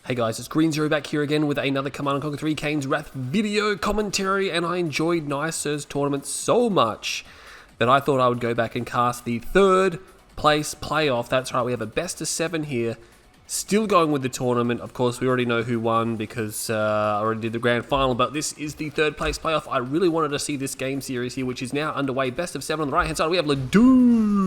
Hey guys, it's Green Zero back here again with another Command & Conquer 3 Kane's Wrath video commentary, and I enjoyed NiceR's tournament so much that I thought I would go back and cast the third place playoff. That's right, we have a best of 7 here, still going with the tournament. Of course, we already know who won because I already did the grand final, but this is the third place playoff. I really wanted to see this game series here, which is now underway. Best of 7 on the right hand side, we have Ladun.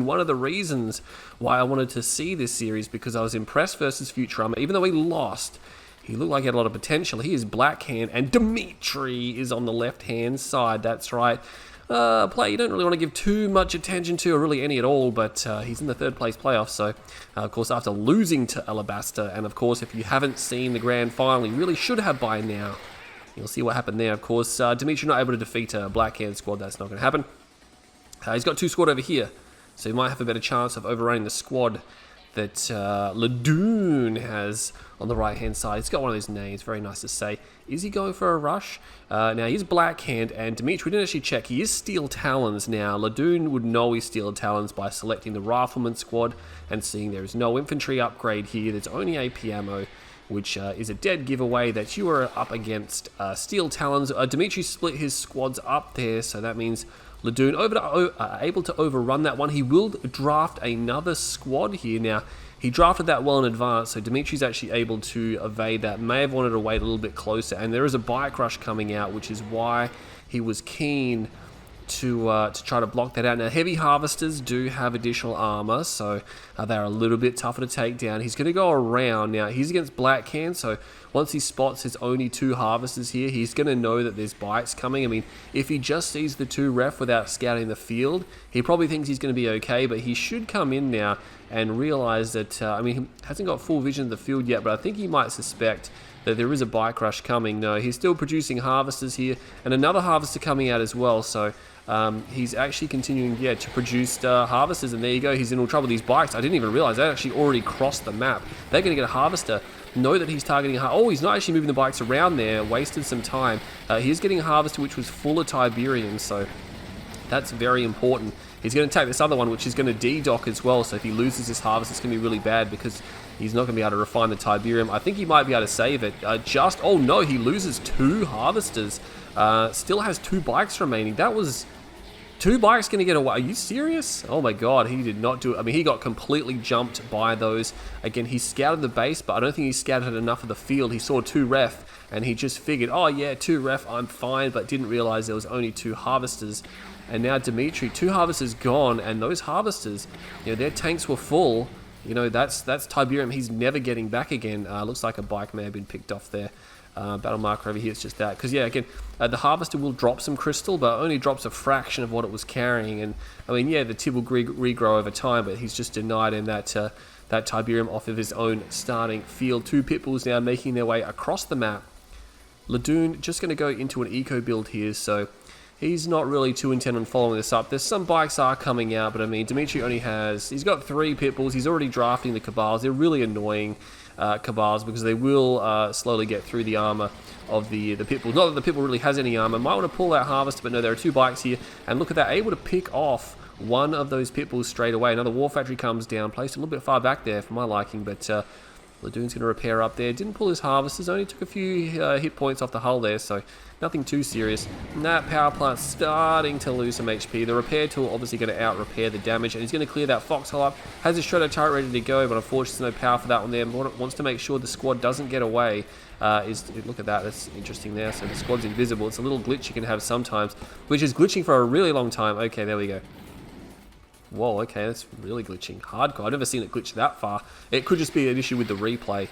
One of the reasons why I wanted to see this series, because I was impressed versus Futurama. Even though he lost, he looked like he had a lot of potential. He is Blackhand, and Dimitri is on the left-hand side. That's right. Play you don't really want to give too much attention to, or really any at all, but he's in the third place playoff. So, of course, after losing to Alabaster, and of course, if you haven't seen the grand final, you really should have by now. You'll see what happened there. Of course, Dimitri not able to defeat a Blackhand squad. That's not going to happen. He's got 2 squad over here, so he might have a better chance of overrunning the squad that Ladun has on the right-hand side. He's got one of those names, very nice to say. Is he going for a rush? Now, he's Blackhand, and Dimitri didn't actually check. He is Steel Talons now. Ladun would know he's Steel Talons by selecting the Rifleman squad and seeing there is no infantry upgrade here. There's only AP ammo, which is a dead giveaway that you are up against Steel Talons. Dimitri split his squads up there, so that means Ladun able to overrun that one. He will draft another squad here. Now, he drafted that well in advance, so Dimitri's actually able to evade that. May have wanted to wait a little bit closer, and there is a bike rush coming out, which is why he was keen to try to block that out. Now, heavy harvesters do have additional armor, so they're a little bit tougher to take down. He's going to go around. Now, he's against Blackhand, so once he spots there's only 2 harvesters here, he's going to know that there's bikes coming. I mean, if he just sees the 2 ref without scouting the field, he probably thinks he's going to be okay, but he should come in now and realize that, I mean, he hasn't got full vision of the field yet, but I think he might suspect that there is a bike rush coming. No, he's still producing harvesters here, and another harvester coming out as well, so he's actually continuing, to produce harvesters, and there you go, he's in all trouble. These bikes, I didn't even realize, they actually already crossed the map. They're going to get a harvester, know that he's targeting a oh, he's not actually moving the bikes around there, wasted some time. He is getting a harvester which was full of Tiberium, so that's very important. He's going to take this other one, which is going to D-dock as well, so if he loses this harvest, it's going to be really bad because he's not going to be able to refine the Tiberium. I think he might be able to save it. Oh no, he loses 2 harvesters. Still has 2 bikes remaining. That was 2 bikes going to get away. Are you serious? Oh my god, he did not do it. I mean, he got completely jumped by those. Again, he scouted the base, but I don't think he scouted enough of the field. He saw 2 ref, and he just figured, oh yeah, 2 ref, I'm fine, but didn't realize there was only 2 harvesters. And now Dimitri, 2 harvesters gone, and those harvesters, their tanks were full. That's Tiberium he's never getting back again. Looks like a bike may have been picked off there. Battle marker over here, it's just that. Because, again, the harvester will drop some crystal, but only drops a fraction of what it was carrying. And, I mean, the tib will regrow over time, but he's just denied in that Tiberium off of his own starting field. 2 Pitbulls now making their way across the map. Ladun just going to go into an eco build here, so he's not really too intent on following this up. There's some bikes are coming out, but I mean, Dimitri he's got 3 Pitbulls. He's already drafting the Cabals. They're really annoying Cabals because they will slowly get through the armor of the Pitbull. Not that the Pitbull really has any armor. Might want to pull that harvester, but no, there are 2 bikes here. And look at that, able to pick off one of those Pitbulls straight away. Another War Factory comes down, placed a little bit far back there for my liking, but Ladun's going to repair up there. Didn't pull his harvesters, only took a few hit points off the hull there, so nothing too serious. And that power plant's starting to lose some HP. The repair tool obviously going to out-repair the damage, and he's going to clear that foxhole up. Has his shredder turret ready to go, but unfortunately there's no power for that one there. Wants to make sure the squad doesn't get away. Look at that, that's interesting there. So the squad's invisible. It's a little glitch you can have sometimes, which is glitching for a really long time. Okay, there we go. Whoa, okay, that's really glitching. Hardcore. I've never seen it glitch that far. It could just be an issue with the replay.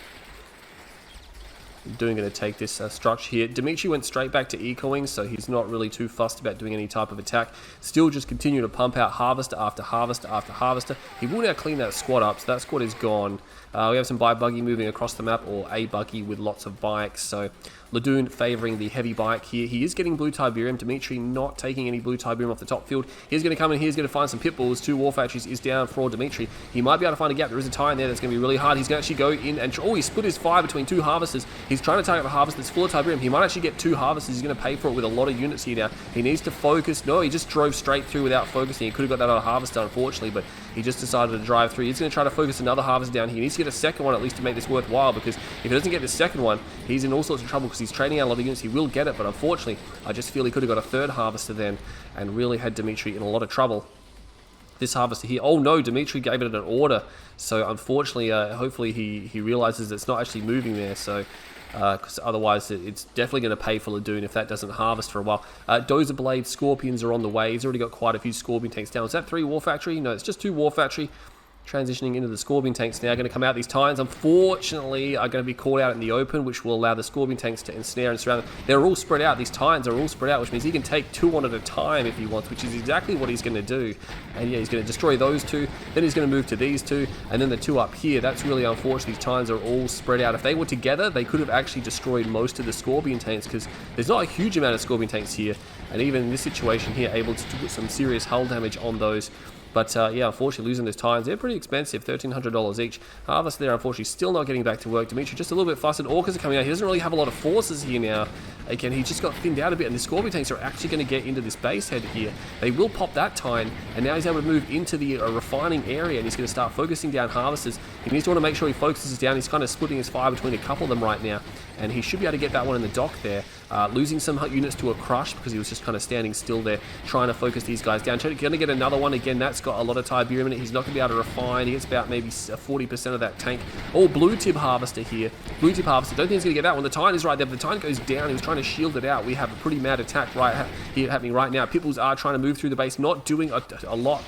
Going to take this structure here. Dimitri went straight back to ecoing, so he's not really too fussed about doing any type of attack. Still just continue to pump out harvester after harvester after harvester. He will now clean that squad up, so that squad is gone. We have some buggy moving across the map, or a buggy with lots of bikes. So Ladun favouring the heavy bike here. He is getting blue Tiberium. Dimitri not taking any blue Tiberium off the top field. He's going to come in here. He's going to find some Pitbulls. 2 War Factories is down for Dimitri. He might be able to find a gap. There is a tie in there that's going to be really hard. He's going to actually go in and... Oh, he split his fire between 2 harvesters. He's he's trying to target the harvest that's full of Tiberium. He might actually get 2 harvests. He's going to pay for it with a lot of units here now. He needs to focus. No, he just drove straight through without focusing. He could have got that other harvester, unfortunately, but he just decided to drive through. He's going to try to focus another harvest down here. He needs to get a second one at least to make this worthwhile, because if he doesn't get the second one, he's in all sorts of trouble because he's trading out a lot of units. He will get it, but unfortunately, I just feel he could have got a third harvester then and really had Dimitri in a lot of trouble. This harvester here, oh no, Dimitri gave it an order, so unfortunately, hopefully he realizes it's not actually moving there, so because otherwise it's definitely going to pay for Ladun if that doesn't harvest for a while. Dozer Blade Scorpions are on the way. He's already got quite a few Scorpion tanks down. Is that 3 War Factory? No, it's just 2 War Factory. Transitioning into the Scorpion tanks now, going to come out. These Titans, unfortunately, are going to be caught out in the open, which will allow the Scorpion tanks to ensnare and surround them. They're all spread out. These Titans are all spread out, which means he can take 2 on at a time if he wants, which is exactly what he's going to do. And yeah, he's going to destroy those 2. Then he's going to move to these 2, and then the 2 up here. That's really unfortunate. These Titans are all spread out. If they were together, they could have actually destroyed most of the Scorpion tanks, because there's not a huge amount of Scorpion tanks here. And even in this situation here, able to put some serious hull damage on those. But yeah, unfortunately losing those Titans, they're pretty expensive, $1,300 each. Harvest there, unfortunately, still not getting back to work. Dimitri just a little bit flustered. Orcas are coming out. He doesn't really have a lot of forces here now. Again, he just got thinned out a bit, and the Scorpion tanks are actually going to get into this base head here. They will pop that Titan, and now he's able to move into the refining area, and he's going to start focusing down harvesters. He needs to want to make sure he focuses down. He's kind of splitting his fire between a couple of them right now, and he should be able to get that one in the dock there. Losing some units to a crush because he was just kind of standing still there, trying to focus these guys down. Going to get another one again. That's got a lot of Tiberium in it. He's not going to be able to refine. He gets about maybe 40% of that tank. Oh, blue tip harvester here. Blue tip harvester. Don't think he's going to get that one. The Titan is right there. But the Titan goes down. He was trying to shield it out. We have a pretty mad attack right here happening right now. Pitbulls are trying to move through the base, not doing a lot,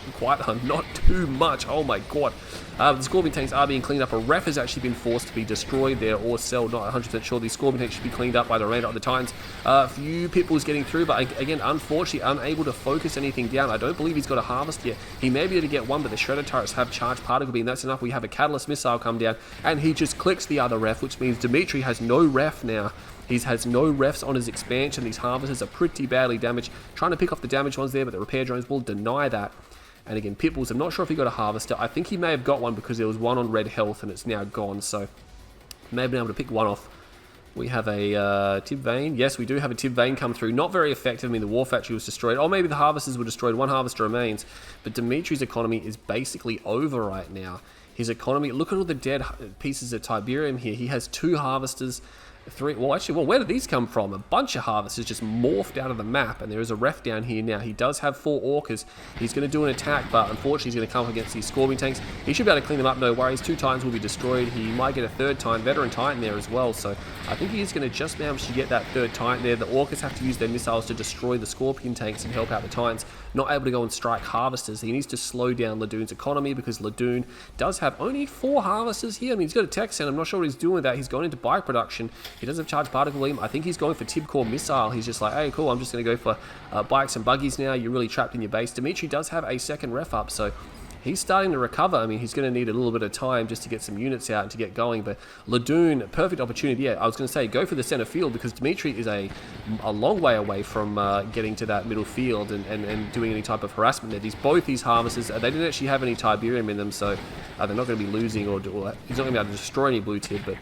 not too much. Oh my god. The Scorpion tanks are being cleaned up. A ref has actually been forced to be destroyed there, or sell. Not 100% sure. These Scorpion tanks should be cleaned up by the Raider of the Titans. A few Pitbulls getting through, but again, unfortunately, unable to focus anything down. I don't believe he's got a harvest yet. He may be able to get one, but the Shredder turrets have charged particle beam. That's enough. We have a Catalyst missile come down, and he just clicks the other ref, which means Dimitri has no ref now. He has no refs on his expansion. These harvesters are pretty badly damaged. Trying to pick off the damaged ones there, but the repair drones will deny that. And again, Pitbulls, I'm not sure if he got a harvester. I think he may have got one because there was one on red health and it's now gone. So, may have been able to pick one off. We have a Tib Vane. Yes, we do have a Tib Vane come through. Not very effective. I mean, the War Factory was destroyed. Or maybe the harvesters were destroyed. One harvester remains. But Dimitri's economy is basically over right now. His economy, look at all the dead pieces of Tiberium here. He has 2 harvesters. 3, well actually, where did these come from? A bunch of harvesters just morphed out of the map, and there is a ref down here now. He does have 4 Orcas. He's going to do an attack, but unfortunately he's going to come up against these Scorpion tanks. He should be able to clean them up, no worries. 2 Titans will be destroyed. He might get a 3rd Titan, veteran Titan there as well, so I think he is going to just manage to get that 3rd Titan there. The Orcas have to use their missiles to destroy the Scorpion tanks and help out the Titans. Not able to go and strike harvesters. He needs to slow down Ladun's economy because Ladun does have only 4 harvesters here. I mean, he's got a tech center. I'm not sure what he's doing with that. He's going into bike production. He does have charged particle beam. I think he's going for Tibcore missile. He's just like, hey, cool, I'm just going to go for bikes and buggies now. You're really trapped in your base. Dimitri does have a 2nd ref up, so he's starting to recover. I mean, he's going to need a little bit of time just to get some units out and to get going. But Ladun, perfect opportunity. Yeah, I was going to say, go for the center field because Dimitri is a long way away from getting to that middle field and doing any type of harassment there. Both these harvesters, they didn't actually have any Tiberium in them, so they're not going to be losing or he's not going to be able to destroy any blue tip. But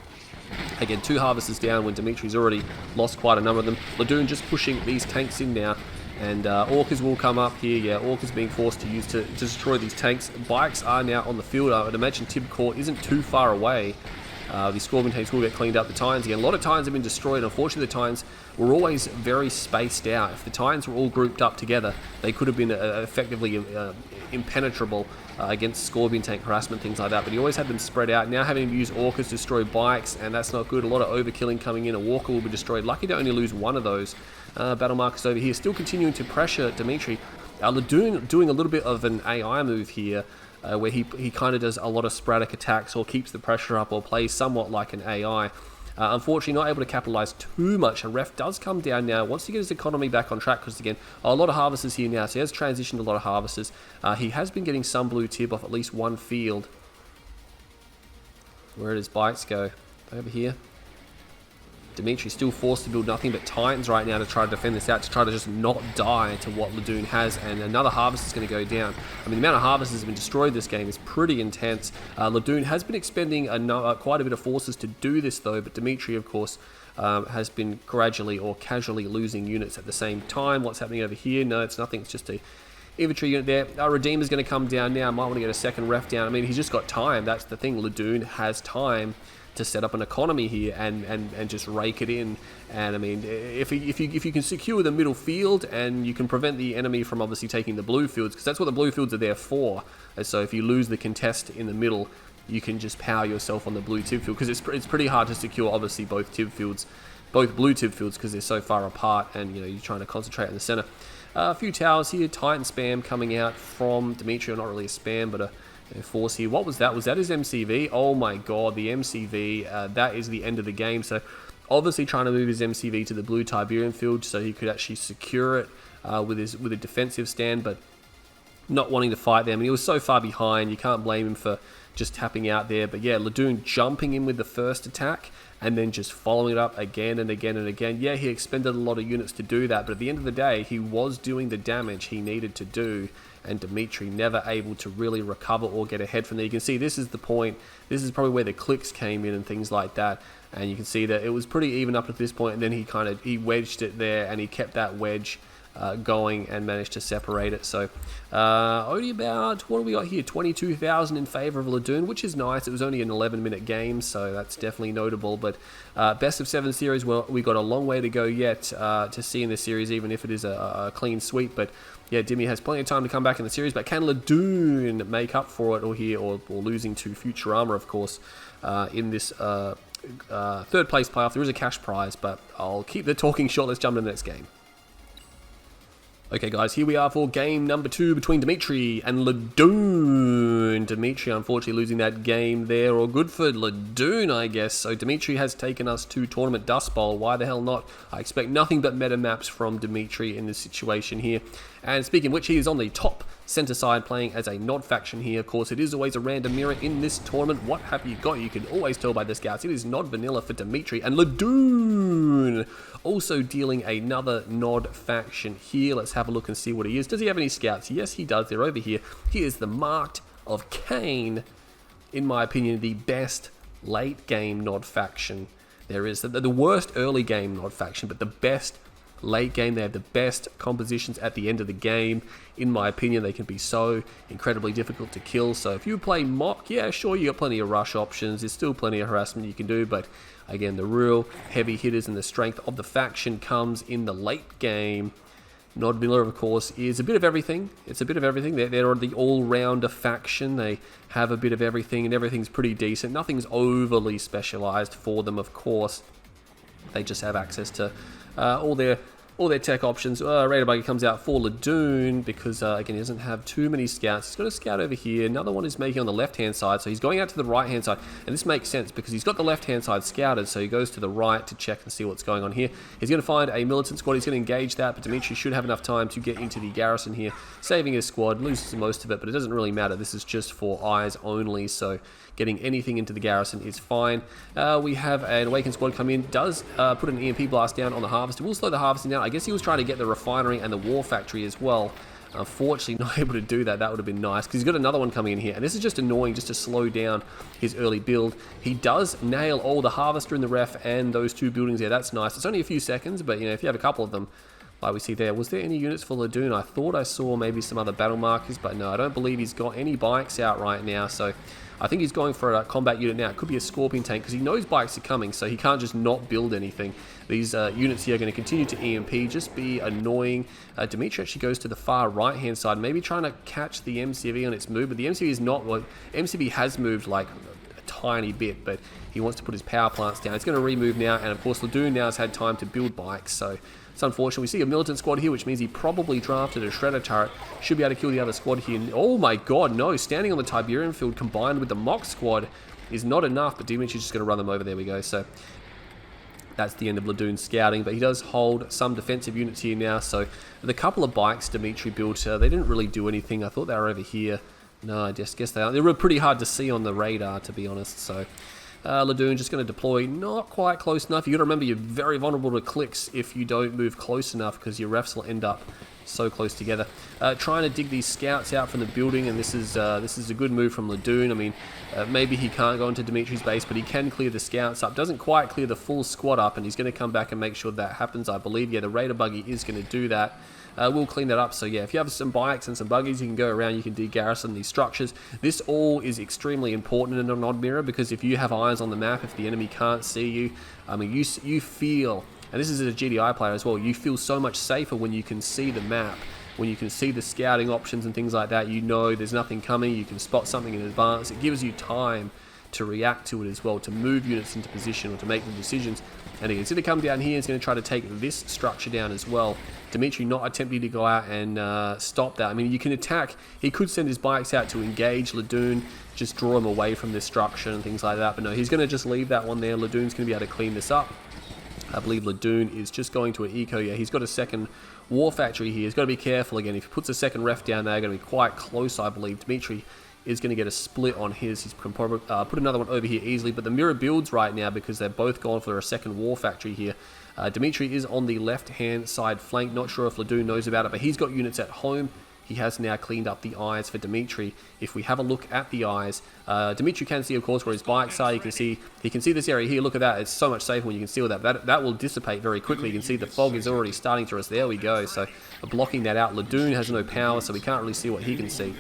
again, 2 harvesters down when Dimitri's already lost quite a number of them. Ladun just pushing these tanks in now. And Orcas will come up here. Yeah, Orcas being forced to use to destroy these tanks. Bikes are now on the field. I would imagine Tibcore isn't too far away. The Scorpion tanks will get cleaned up. The Titans, again, a lot of Titans have been destroyed. Unfortunately, the Titans were always very spaced out. If the Titans were all grouped up together, they could have been effectively impenetrable against Scorpion tank harassment, things like that. But he always had them spread out. Now having to use Orcas to destroy bikes, and that's not good. A lot of overkilling coming in. A Walker will be destroyed. Lucky to only lose one of those. Battle Marcus over here, still continuing to pressure Dimitri. Ladun doing a little bit of an AI move here, where he kind of does a lot of sporadic attacks or keeps the pressure up or plays somewhat like an AI. Unfortunately, not able to capitalize too much. A ref does come down now, wants to get his economy back on track because, again, a lot of harvesters here now, so he has transitioned a lot of harvesters. He has been getting some blue tip off at least one field. Where did his bikes go? Over here. Dimitri still forced to build nothing but Titans right now to try to defend this out, to try to just not die to what Ladun has, and another Harvest is going to go down. I mean, the amount of Harvests that have been destroyed this game is pretty intense. Ladun has been expending quite a bit of forces to do this though, but Dimitri, of course, has been gradually or casually losing units at the same time. What's happening over here? No, it's nothing. It's just a infantry unit there. Our Redeemer's going to come down now. Might want to get a second ref down. I mean, he's just got time. That's the thing. Ladun has time to set up an economy here and just rake it in. And I mean, if you can secure the middle field and you can prevent the enemy from obviously taking the blue fields, because that's what the blue fields are there for. And so if you lose the contest in the middle, you can just power yourself on the blue tib field, because it's pretty hard to secure obviously both tib fields, both blue tib fields, because they're so far apart, and you know you're trying to concentrate in the center. A few towers here, Titan spam coming out from Dimitri, not really a spam, but a force here. What was that? Was that his MCV? Oh my god, the MCV, that is the end of the game. So obviously trying to move his MCV to the blue Tiberian field so he could actually secure it with a defensive stand, but not wanting to fight them. And he was so far behind, you can't blame him for just tapping out there. But yeah, Ladun jumping in with the first attack and then just following it up again and again and again. Yeah, he expended a lot of units to do that, but at the end of the day, he was doing the damage he needed to do, and Dimitri never able to really recover or get ahead from there. You can see this is the point. This is probably where the clicks came in and things like that. And you can see that it was pretty even up at this point, and then he wedged it there, and he kept that wedge going and managed to separate it. So only about, what do we got here, 22,000 in favor of Ladun, which is nice. It was only an 11-minute game, so that's definitely notable. But best of 7 series, well, we got a long way to go yet to see in this series, even if it is a clean sweep. But yeah, Dimmy has plenty of time to come back in the series, but can Ladun make up for it or losing to Futurama, of course, in this third place playoff? There is a cash prize, but I'll keep the talking short. Let's jump into the next game. Okay guys, here we are for game number 2 between Dimitri and Ladun. Dimitri unfortunately losing that game there, or good for Ladun, I guess. So Dimitri has taken us to Tournament Dust Bowl. Why the hell not? I expect nothing but meta maps from Dimitri in this situation here. And speaking of which, he is on the top center side playing as a Nod faction here. Of course, it is always a random mirror in this tournament. What have you got? You can always tell by the scouts. It is Nod vanilla for Dimitri, and Ladun also dealing another Nod faction here. Let's have a look and see what he is. Does he have any scouts? Yes, he does. They're over here. He is the Marked of Cain. In my opinion, the best late game Nod faction there is. The worst early game Nod faction, but the best late game. They have the best compositions at the end of the game. In my opinion, they can be so incredibly difficult to kill. So if you play Mock, yeah, sure, you got plenty of rush options. There's still plenty of harassment you can do, but again, the real heavy hitters and the strength of the faction comes in the late game. Nod vanilla, of course, is a bit of everything. It's a bit of everything. They're the all-rounder faction. They have a bit of everything, and everything's pretty decent. Nothing's overly specialized for them, of course. They just have access to all their tech options. Raider Buggy comes out for Ladun because, again, he doesn't have too many scouts. He's got a scout over here. Another one is making on the left-hand side, so he's going out to the right-hand side. And this makes sense because he's got the left-hand side scouted, so he goes to the right to check and see what's going on here. He's going to find a militant squad. He's going to engage that, but Dimitri should have enough time to get into the garrison here, saving his squad. Loses most of it, but it doesn't really matter. This is just for eyes only, so getting anything into the garrison is fine. We have an Awakened squad come in. Does put an EMP blast down on the Harvester. We'll slow the Harvesting down. I guess he was trying to get the refinery and the war factory as well. Unfortunately, not able to do that. That would have been nice because he's got another one coming in here. And this is just annoying just to slow down his early build. He does nail all the Harvester in the ref and those two buildings there. That's nice. It's only a few seconds, but you know, if you have a couple of them, like we see there. Was there any units for Ladun? I thought I saw maybe some other battle markers, but no, I don't believe he's got any bikes out right now. So I think he's going for a combat unit now. It could be a Scorpion tank because he knows bikes are coming, so he can't just not build anything. These units here are going to continue to EMP, just be annoying. Dimitri actually goes to the far right-hand side, maybe trying to catch the MCV on its move, but the MCV is not what... MCV has moved like a tiny bit, but he wants to put his power plants down. It's going to remove now, and of course Ladun now has had time to build bikes, so it's unfortunate. We see a militant squad here, which means he probably drafted a shredder turret. Should be able to kill the other squad here. Oh my god, no. Standing on the Tiberian field combined with the Mock squad is not enough, but Dimitri's just going to run them over. There we go. So that's the end of Ladun's scouting, but he does hold some defensive units here now. So the couple of bikes Dimitri built, they didn't really do anything. I thought they were over here. No, I just guess they are. They were pretty hard to see on the radar, to be honest. So Ladun just going to deploy not quite close enough. You got to remember you're very vulnerable to clicks if you don't move close enough, because your refs will end up so close together. Trying to dig these scouts out from the building, and this is a good move from Ladun. I mean, maybe he can't go into Dimitri's base, but he can clear the scouts up. Doesn't quite clear the full squad up, and he's going to come back and make sure that happens, I believe. Yeah, the Raider buggy is going to do that. We'll clean that up. So yeah, if you have some bikes and some buggies, you can go around, you can de-garrison these structures. This all is extremely important in an odd mirror, because if you have eyes on the map, if the enemy can't see you, I mean, you feel, and this is a GDI player as well, you feel so much safer when you can see the map, when you can see the scouting options and things like that. You know there's nothing coming, you can spot something in advance. It gives you time to react to it as well, to move units into position or to make the decisions. And he's going to come down here, he's going to try to take this structure down as well. Dimitri not attempting to go out and stop that. I mean, you can attack, he could send his bikes out to engage Ladun, just draw him away from this structure and things like that, but no, he's going to just leave that one there. Ladun's going to be able to clean this up. I believe Ladun is just going to an eco. Yeah, he's got a second war factory here. He's got to be careful again. If he puts a second ref down there, going to be quite close, I believe. Dimitri is going to get a split on his. He's can probably put another one over here easily, but the mirror builds right now because they're both gone for a second war factory here. Dimitri is on the left-hand side flank. Not sure if Ladun knows about it, but he's got units at home. He has now cleaned up the eyes for Dimitri. If we have a look at the eyes, Dimitri can see, of course, where his bikes are. You can see, he can see this area here. Look at that. It's so much safer when you can see all that. That will dissipate very quickly. You can see the fog is already starting to us. There we go. So blocking that out. Ladun has no power, so we can't really see what he can see.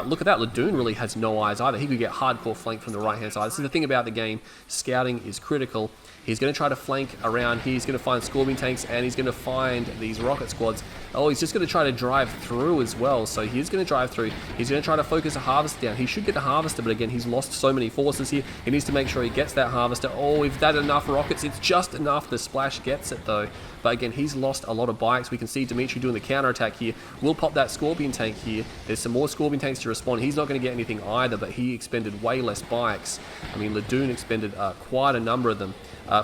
Look at that. Ladun really has no eyes either. He could get hardcore flanked from the right-hand side. This is the thing about the game. Scouting is critical. He's going to try to flank around here. He's going to find Scorpion tanks, and he's going to find these rocket squads. Oh, he's just going to try to drive through as well. So he's going to drive through. He's going to try to focus a harvester down. He should get the harvester, but again, he's lost so many forces here. He needs to make sure he gets that harvester. Oh, if that enough rockets, it's just enough. The splash gets it though. But again, he's lost a lot of bikes. We can see Dimitri doing the counterattack here. We'll pop that Scorpion tank here. There's some more Scorpion tanks to respond. He's not going to get anything either, but he expended way less bikes. I mean, Ladun expended quite a number of them.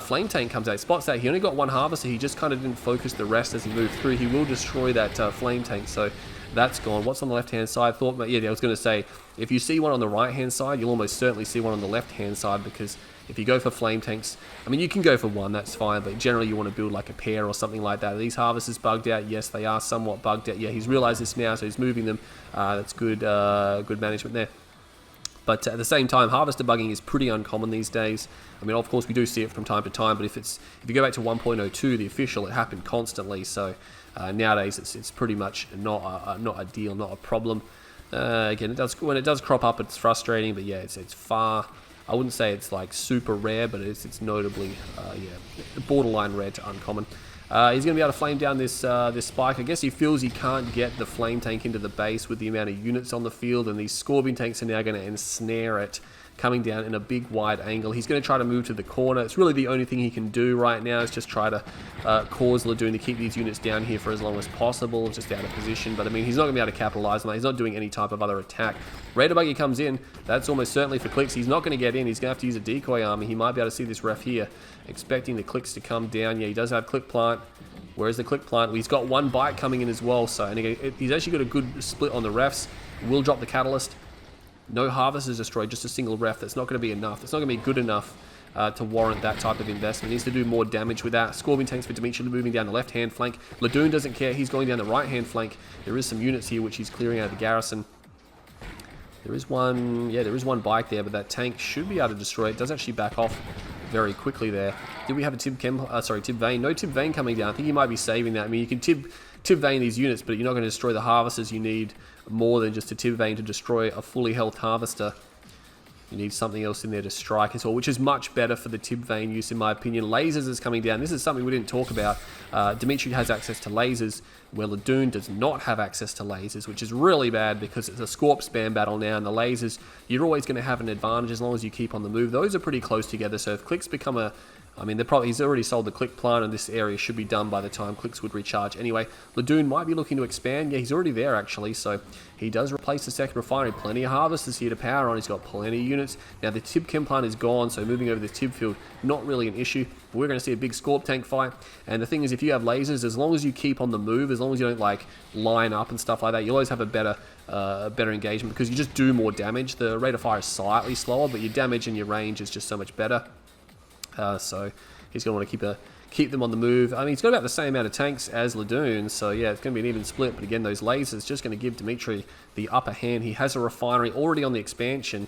Flame Tank comes out, spots that. He only got one harvester. He just kind of didn't focus the rest as he moved through. He will destroy that Flame Tank, so that's gone. What's on the left-hand side? Yeah, I was going to say, if you see one on the right-hand side, you'll almost certainly see one on the left-hand side, because if you go for Flame Tanks, I mean, you can go for one, that's fine, but generally you want to build like a pair or something like that. Are these harvesters bugged out? Yes, they are somewhat bugged out. Yeah, he's realized this now, so he's moving them. That's good, good management there. But at the same time, harvester bugging is pretty uncommon these days. I mean, of course, we do see it from time to time, but if you go back to 1.02, the official, it happened constantly. So nowadays, it's pretty much not a deal, not a problem. Again, when it does crop up, it's frustrating, but yeah, it's far. I wouldn't say it's like super rare, but it's notably borderline rare to uncommon. He's going to be able to flame down this spike. I guess he feels he can't get the flame tank into the base with the amount of units on the field, and these Scorpion tanks are now going to ensnare it, coming down in a big wide angle. He's going to try to move to the corner. It's really the only thing he can do right now is just try to cause Ladun to keep these units down here for as long as possible, just out of position. But I mean, he's not going to be able to capitalize on that. He's not doing any type of other attack. Raider buggy comes in. That's almost certainly for clicks. He's not going to get in. He's going to have to use a decoy army. He might be able to see this ref here, expecting the clicks to come down. Yeah, he does have click plant. Where's the click plant? Well, he's got one bike coming in as well. So, and again, he's actually got a good split on the refs. Will drop the catalyst. No harvest is destroyed, just a single ref. That's not going to be enough. It's not going to be good enough to warrant that type of investment. He needs to do more damage with that. Scorpion tanks for Dimitri moving down the left-hand flank. Ladun doesn't care. He's going down the right-hand flank. There is some units here which he's clearing out of the garrison. There is one, yeah, there is one bike there, but that tank should be able to destroy it. It does actually back off very quickly there. Did we have a Tib Vane? No Tib Vane coming down. I think he might be saving that. I mean, you can Tib Vane these units, but you're not going to destroy the harvesters. You need more than just a Tib Vane to destroy a fully health harvester. You need something else in there to strike as well, which is much better for the Tib Vane use, in my opinion. Lasers is coming down. This is something we didn't talk about. Dimitri has access to lasers, where Ladun does not have access to lasers, which is really bad because it's a Scorp spam battle now, and the lasers, you're always going to have an advantage as long as you keep on the move. Those are pretty close together, so if clicks become a I mean, he's already sold the Click plant, and this area should be done by the time Clicks would recharge anyway. Ladun might be looking to expand. Yeah, he's already there, actually, so he does replace the second refinery. Plenty of harvesters here to power on. He's got plenty of units. Now, the Tib Chem plant is gone, so moving over the Tib field, not really an issue. But we're going to see a big Scorp tank fight, and the thing is, if you have lasers, as long as you keep on the move, as long as you don't, like, line up and stuff like that, you'll always have a better engagement, because you just do more damage. The rate of fire is slightly slower, but your damage and your range is just so much better. So he's going to want to keep them on the move. I mean, he's got about the same amount of tanks as Ladun, so yeah, it's going to be an even split. But again, those lasers just going to give Dimitri the upper hand. He has a refinery already on the expansion.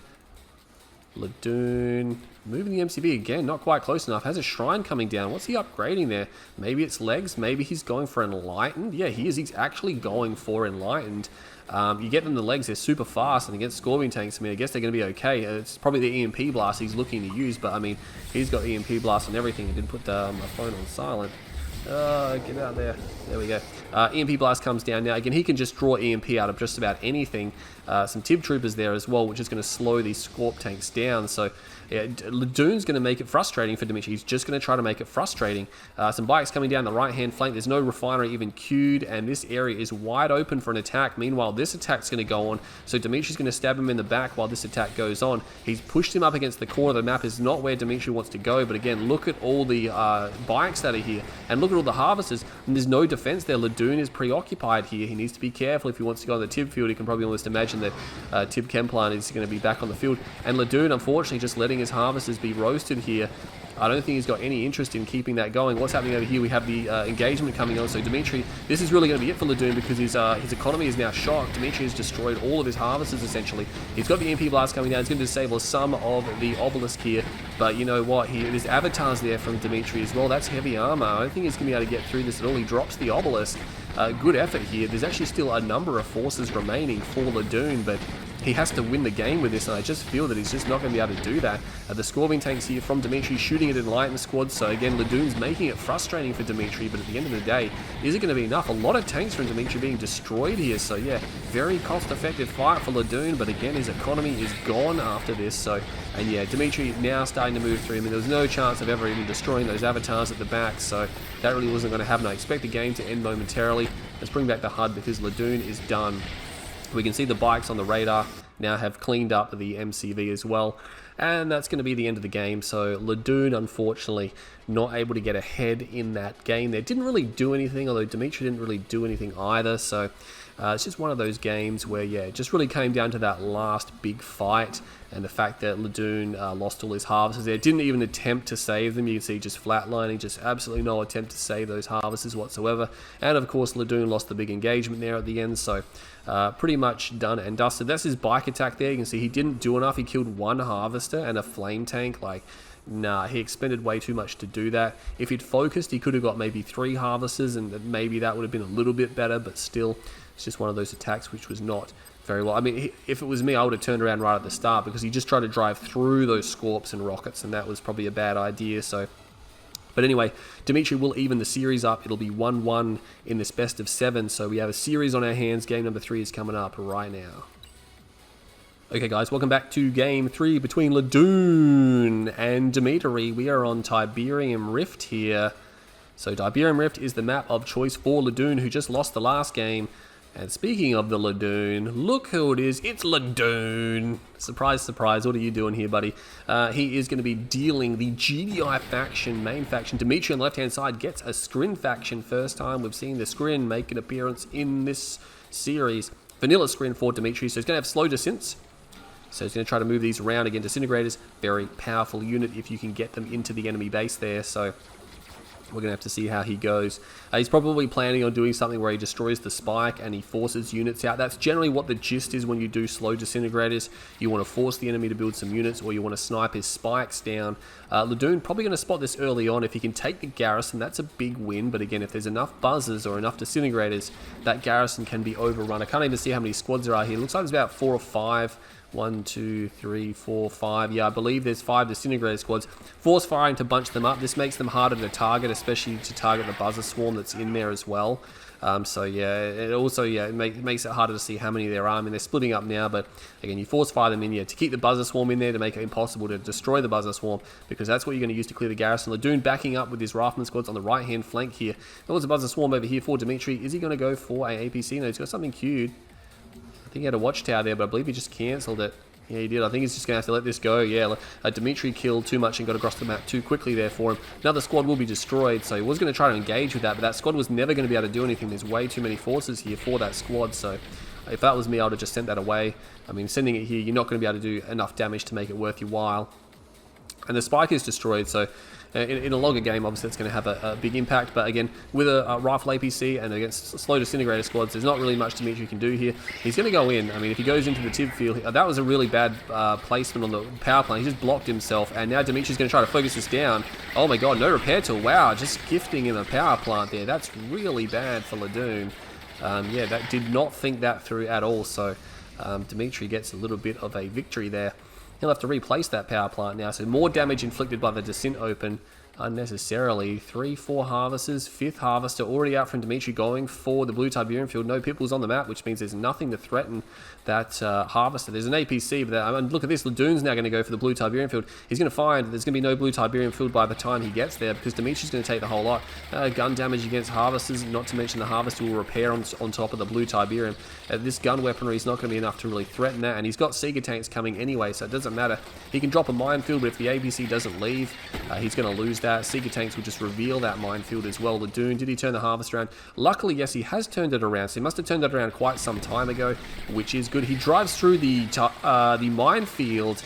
Ladun moving the MCV again, not quite close enough. Has a shrine coming down. What's he upgrading there? Maybe it's legs. Maybe he's going for enlightened. Yeah, he is. He's actually going for enlightened. You get them the legs, they're super fast, and against Scorpion tanks, I mean, I guess they're going to be okay. It's probably the EMP blast he's looking to use, but I mean, he's got EMP blast on everything. I didn't put my phone on silent. Get out there. There we go. EMP blast comes down now. Again, he can just draw EMP out of just about anything. Some Tib troopers there as well, which is going to slow these Scorp tanks down. So yeah, Ladun's going to make it frustrating for Dimitri. He's just going to try to make it frustrating. Some bikes coming down the right-hand flank. There's no refinery even queued, and this area is wide open for an attack. Meanwhile, this attack's going to go on, so Dimitri's going to stab him in the back while this attack goes on. He's pushed him up against the core of the map. Is not where Dimitri wants to go, but again, look at all the bikes that are here, and look at all the harvesters, and there's no defense there. Ladun is preoccupied here. He needs to be careful if he wants to go on the Tib field. He can probably almost imagine that Tib Chem plant is going to be back on the field, and Ladun, unfortunately, just letting his harvesters be roasted here. I don't think he's got any interest in keeping that going. What's happening over here? We have the engagement coming on. So Dimitri, this is really going to be it for Ladun, because his economy is now shocked. Dimitri has destroyed all of his harvesters, essentially. He's got the EMP blast coming down. He's going to disable some of the obelisk here. But you know what? There's avatars there from Dimitri as well. That's heavy armor. I don't think he's going to be able to get through this at all. He drops the obelisk. Good effort here. There's actually still a number of forces remaining for Ladun, but he has to win the game with this, and I just feel that he's just not going to be able to do that. The Scorpion tanks here from Dimitri shooting at Enlightened squad, so again, Ladun's making it frustrating for Dimitri, but at the end of the day, is it going to be enough? A lot of tanks from Dimitri being destroyed here, so yeah, very cost-effective fight for Ladun, but again, his economy is gone after this, so, and yeah, Dimitri now starting to move through. I mean, there was no chance of ever even destroying those avatars at the back, so that really wasn't going to happen. I expect the game to end momentarily. Let's bring back the HUD, because Ladun is done. We can see the bikes on the radar now have cleaned up the MCV as well, and that's going to be the end of the game. So Ladun, unfortunately, not able to get ahead in that game there. Didn't really do anything, although Dimitri didn't really do anything either, so it's just one of those games where, yeah, it just really came down to that last big fight, and the fact that Ladun lost all his harvesters there. Didn't even attempt to save them. You can see just flatlining, just absolutely no attempt to save those harvesters whatsoever. And of course, Ladun lost the big engagement there at the end, so pretty much done and dusted. That's his bike attack there. You can see he didn't do enough. He killed one harvester and a flame tank. Like, nah, he expended way too much to do that. If he'd focused, he could have got maybe 3 harvesters, and maybe that would have been a little bit better, but still, it's just one of those attacks which was not very well. I mean, if it was me, I would have turned around right at the start, because he just tried to drive through those Scorps and rockets, and that was probably a bad idea. So, but anyway, Dimitri will even the series up. It'll be 1-1 in this best of 7, so we have a series on our hands. Game number 3 is coming up right now. Okay guys, welcome back to Game 3 between Ladun and Dimitri. We are on Tiberium Rift here. So Tiberium Rift is the map of choice for Ladun, who just lost the last game. And speaking of the Ladun, look who it is. It's Ladun. Surprise, surprise. What are you doing here, buddy? He is going to be dealing the GDI faction, main faction. Dimitri on the left-hand side gets a Skrin faction. First time we've seen the Skrin make an appearance in this series. Vanilla Skrin for Dimitri. So he's going to have slow descents. So he's going to try to move these around. Again, Disintegrators, very powerful unit if you can get them into the enemy base there. So we're going to have to see how he goes. He's probably planning on doing something where he destroys the spike and he forces units out. That's generally what the gist is when you do slow Disintegrators. You want to force the enemy to build some units, or you want to snipe his spikes down. Ladun probably going to spot this early on. If he can take the garrison, that's a big win. But again, if there's enough buzzers or enough Disintegrators, that garrison can be overrun. I can't even see how many squads there are here. Looks like there's about 4 or 5 1, 2, 3, 4, 5. Yeah, I believe there's 5 disintegrator squads. Force firing to bunch them up. This makes them harder to target, especially to target the buzzer swarm that's in there as well. So yeah, it also it makes it harder to see how many there are. I mean, they're splitting up now, but again, you force fire them in here to keep the buzzer swarm in there to make it impossible to destroy the buzzer swarm, because that's what you're going to use to clear the garrison. Ladun backing up with his rifleman squads on the right hand flank here. There's a buzzer swarm over here for Dimitri. Is he going to go for a APC? No, he's got something queued. I think he had a watchtower there, but I believe he just cancelled it. Yeah, he did. I think he's just going to have to let this go. Yeah, Dimitri killed too much and got across the map too quickly there for him. Another squad will be destroyed, so he was going to try to engage with that, but that squad was never going to be able to do anything. There's way too many forces here for that squad, so if that was me, I would have just sent that away. I mean, sending it here, you're not going to be able to do enough damage to make it worth your while. And the spike is destroyed, so in a longer game, obviously, it's going to have a big impact. But again, with a rifle APC and against slow disintegrator squads, there's not really much Dimitri can do here. He's going to go in. I mean, if he goes into the TIB field, that was a really bad placement on the power plant. He just blocked himself, and now Dimitri's going to try to focus this down. Oh my god, no repair tool. Wow, just gifting in the power plant there. That's really bad for Ladun. Yeah, that did not think that through at all. So Dimitri gets a little bit of a victory there. He'll have to replace that power plant now, so more damage inflicted by the Descent open unnecessarily. 3, 4 harvesters, 5th harvester already out from Dimitri going for the blue Tiberium field. No pipples on the map, which means there's nothing to threaten that harvester. There's an APC, but I mean, look at this. Ladun's now going to go for the blue Tiberium field. He's going to find there's going to be no blue Tiberium field by the time he gets there, because Dimitri's going to take the whole lot. Gun damage against harvesters, not to mention the harvester will repair on top of the blue Tiberium. This gun weaponry is not going to be enough to really threaten that, and he's got Seeger tanks coming anyway, so it doesn't matter. He can drop a minefield, but if the APC doesn't leave, he's going to lose that. Seeger tanks will just reveal that minefield as well. Ladun, did he turn the harvest around? Luckily, yes, he has turned it around, so he must have turned it around quite some time ago, which is good. He drives through the minefield.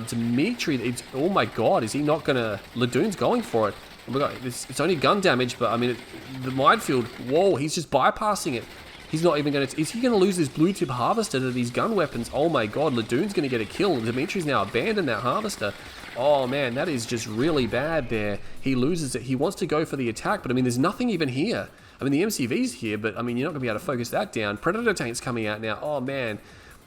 Dimitri, oh my god, is he not going to... Ladun's going for it. Oh my god, it's only gun damage, but I mean, the minefield, whoa, he's just bypassing it. He's not even going to... Is he going to lose his blue tip harvester to these gun weapons? Oh my god, Ladun's going to get a kill. Dimitri's now abandoned that harvester. Oh man, that is just really bad there. He loses it. He wants to go for the attack, but I mean, there's nothing even here. I mean, the MCV's here, but I mean, you're not going to be able to focus that down. Predator tanks coming out now. Oh man,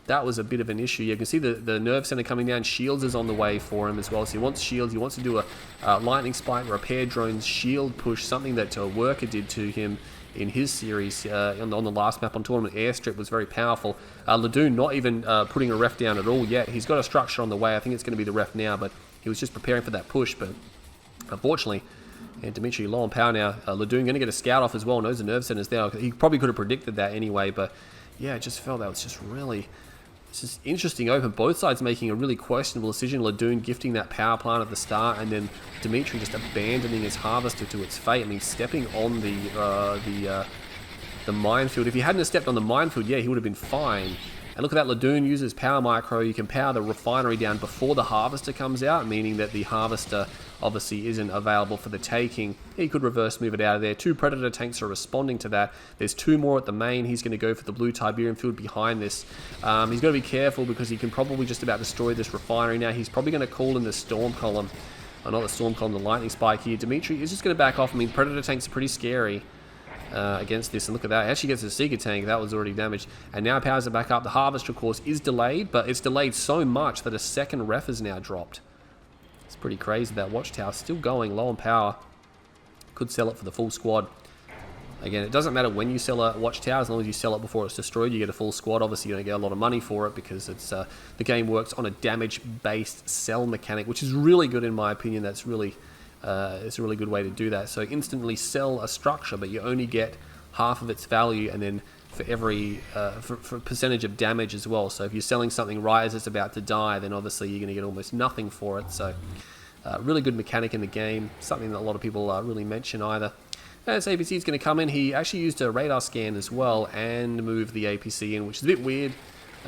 that was a bit of an issue. You can see the nerve center coming down. Shields is on the way for him as well. So he wants shields. He wants to do a lightning spike, repair drones, shield push, something that a worker did to him in his series on the last map on Tournament. Airstrip was very powerful. Ladun not even putting a ref down at all yet. He's got a structure on the way. I think it's going to be the ref now, but he was just preparing for that push. But unfortunately, and Dimitri low on power now. Ladun going to get a scout off as well. Knows the nerve center's there. He probably could have predicted that anyway, but yeah, I just felt that was just really... It's just interesting open. Both sides making a really questionable decision. Ladun gifting that power plant at the start, and then Dimitri just abandoning his harvester to its fate. I mean, stepping on the minefield. If he hadn't have stepped on the minefield, yeah, he would have been fine. And look at that, Ladun uses power micro. You can power the refinery down before the harvester comes out, meaning that the harvester obviously isn't available for the taking. He could reverse move it out of there. 2 Predator tanks are responding to that. There's 2 more at the main. He's going to go for the blue Tiberium field behind this. He's got to be careful because he can probably just about destroy this refinery now. He's probably going to call in the storm column. Not the storm column, the lightning spike here. Dimitri is just going to back off. I mean, Predator tanks are pretty scary against this, and look at that. It actually gets a Seeker tank. That was already damaged, and now powers it back up. The harvester, of course, is delayed, but it's delayed so much that a second ref is now dropped. It's pretty crazy. That watchtower still going, low on power. Could sell it for the full squad. Again, it doesn't matter when you sell a watchtower, as long as you sell it before it's destroyed, you get a full squad. Obviously, you're going to get a lot of money for it because it's the game works on a damage-based sell mechanic, which is really good in my opinion. That's really it's a really good way to do that. So instantly sell a structure, but you only get half of its value, and then for every for percentage of damage as well. So if you're selling something right as it's about to die, then obviously you're going to get almost nothing for it. So really good mechanic in the game, something that a lot of people really mention either. As APC is going to come in, he actually used a radar scan as well and moved the APC in, which is a bit weird.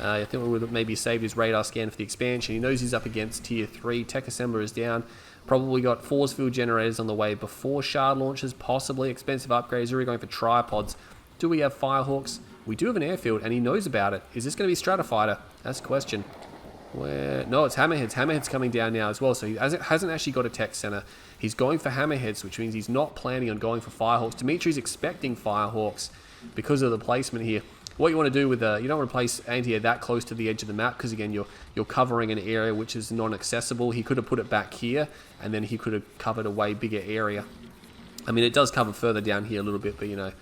I think we would have maybe saved his radar scan for the expansion. He knows he's up against tier 3. Tech assembler is down. Probably got force field generators on the way before shard launches, possibly. Expensive upgrades, already going for tripods. Do we have Firehawks? We do have an airfield, and he knows about it. Is this going to be Stratofighter? That's the question. No, it's Hammerheads. Hammerheads coming down now as well, so he hasn't actually got a tech center. He's going for Hammerheads, which means he's not planning on going for Firehawks. Dimitri's expecting Firehawks because of the placement here. What you want to do with you don't want to place anti-air that close to the edge of the map, because again you're covering an area which is non-accessible. He could have put it back here, and then he could have covered a way bigger area. I mean, it does cover further down here a little bit, but you know,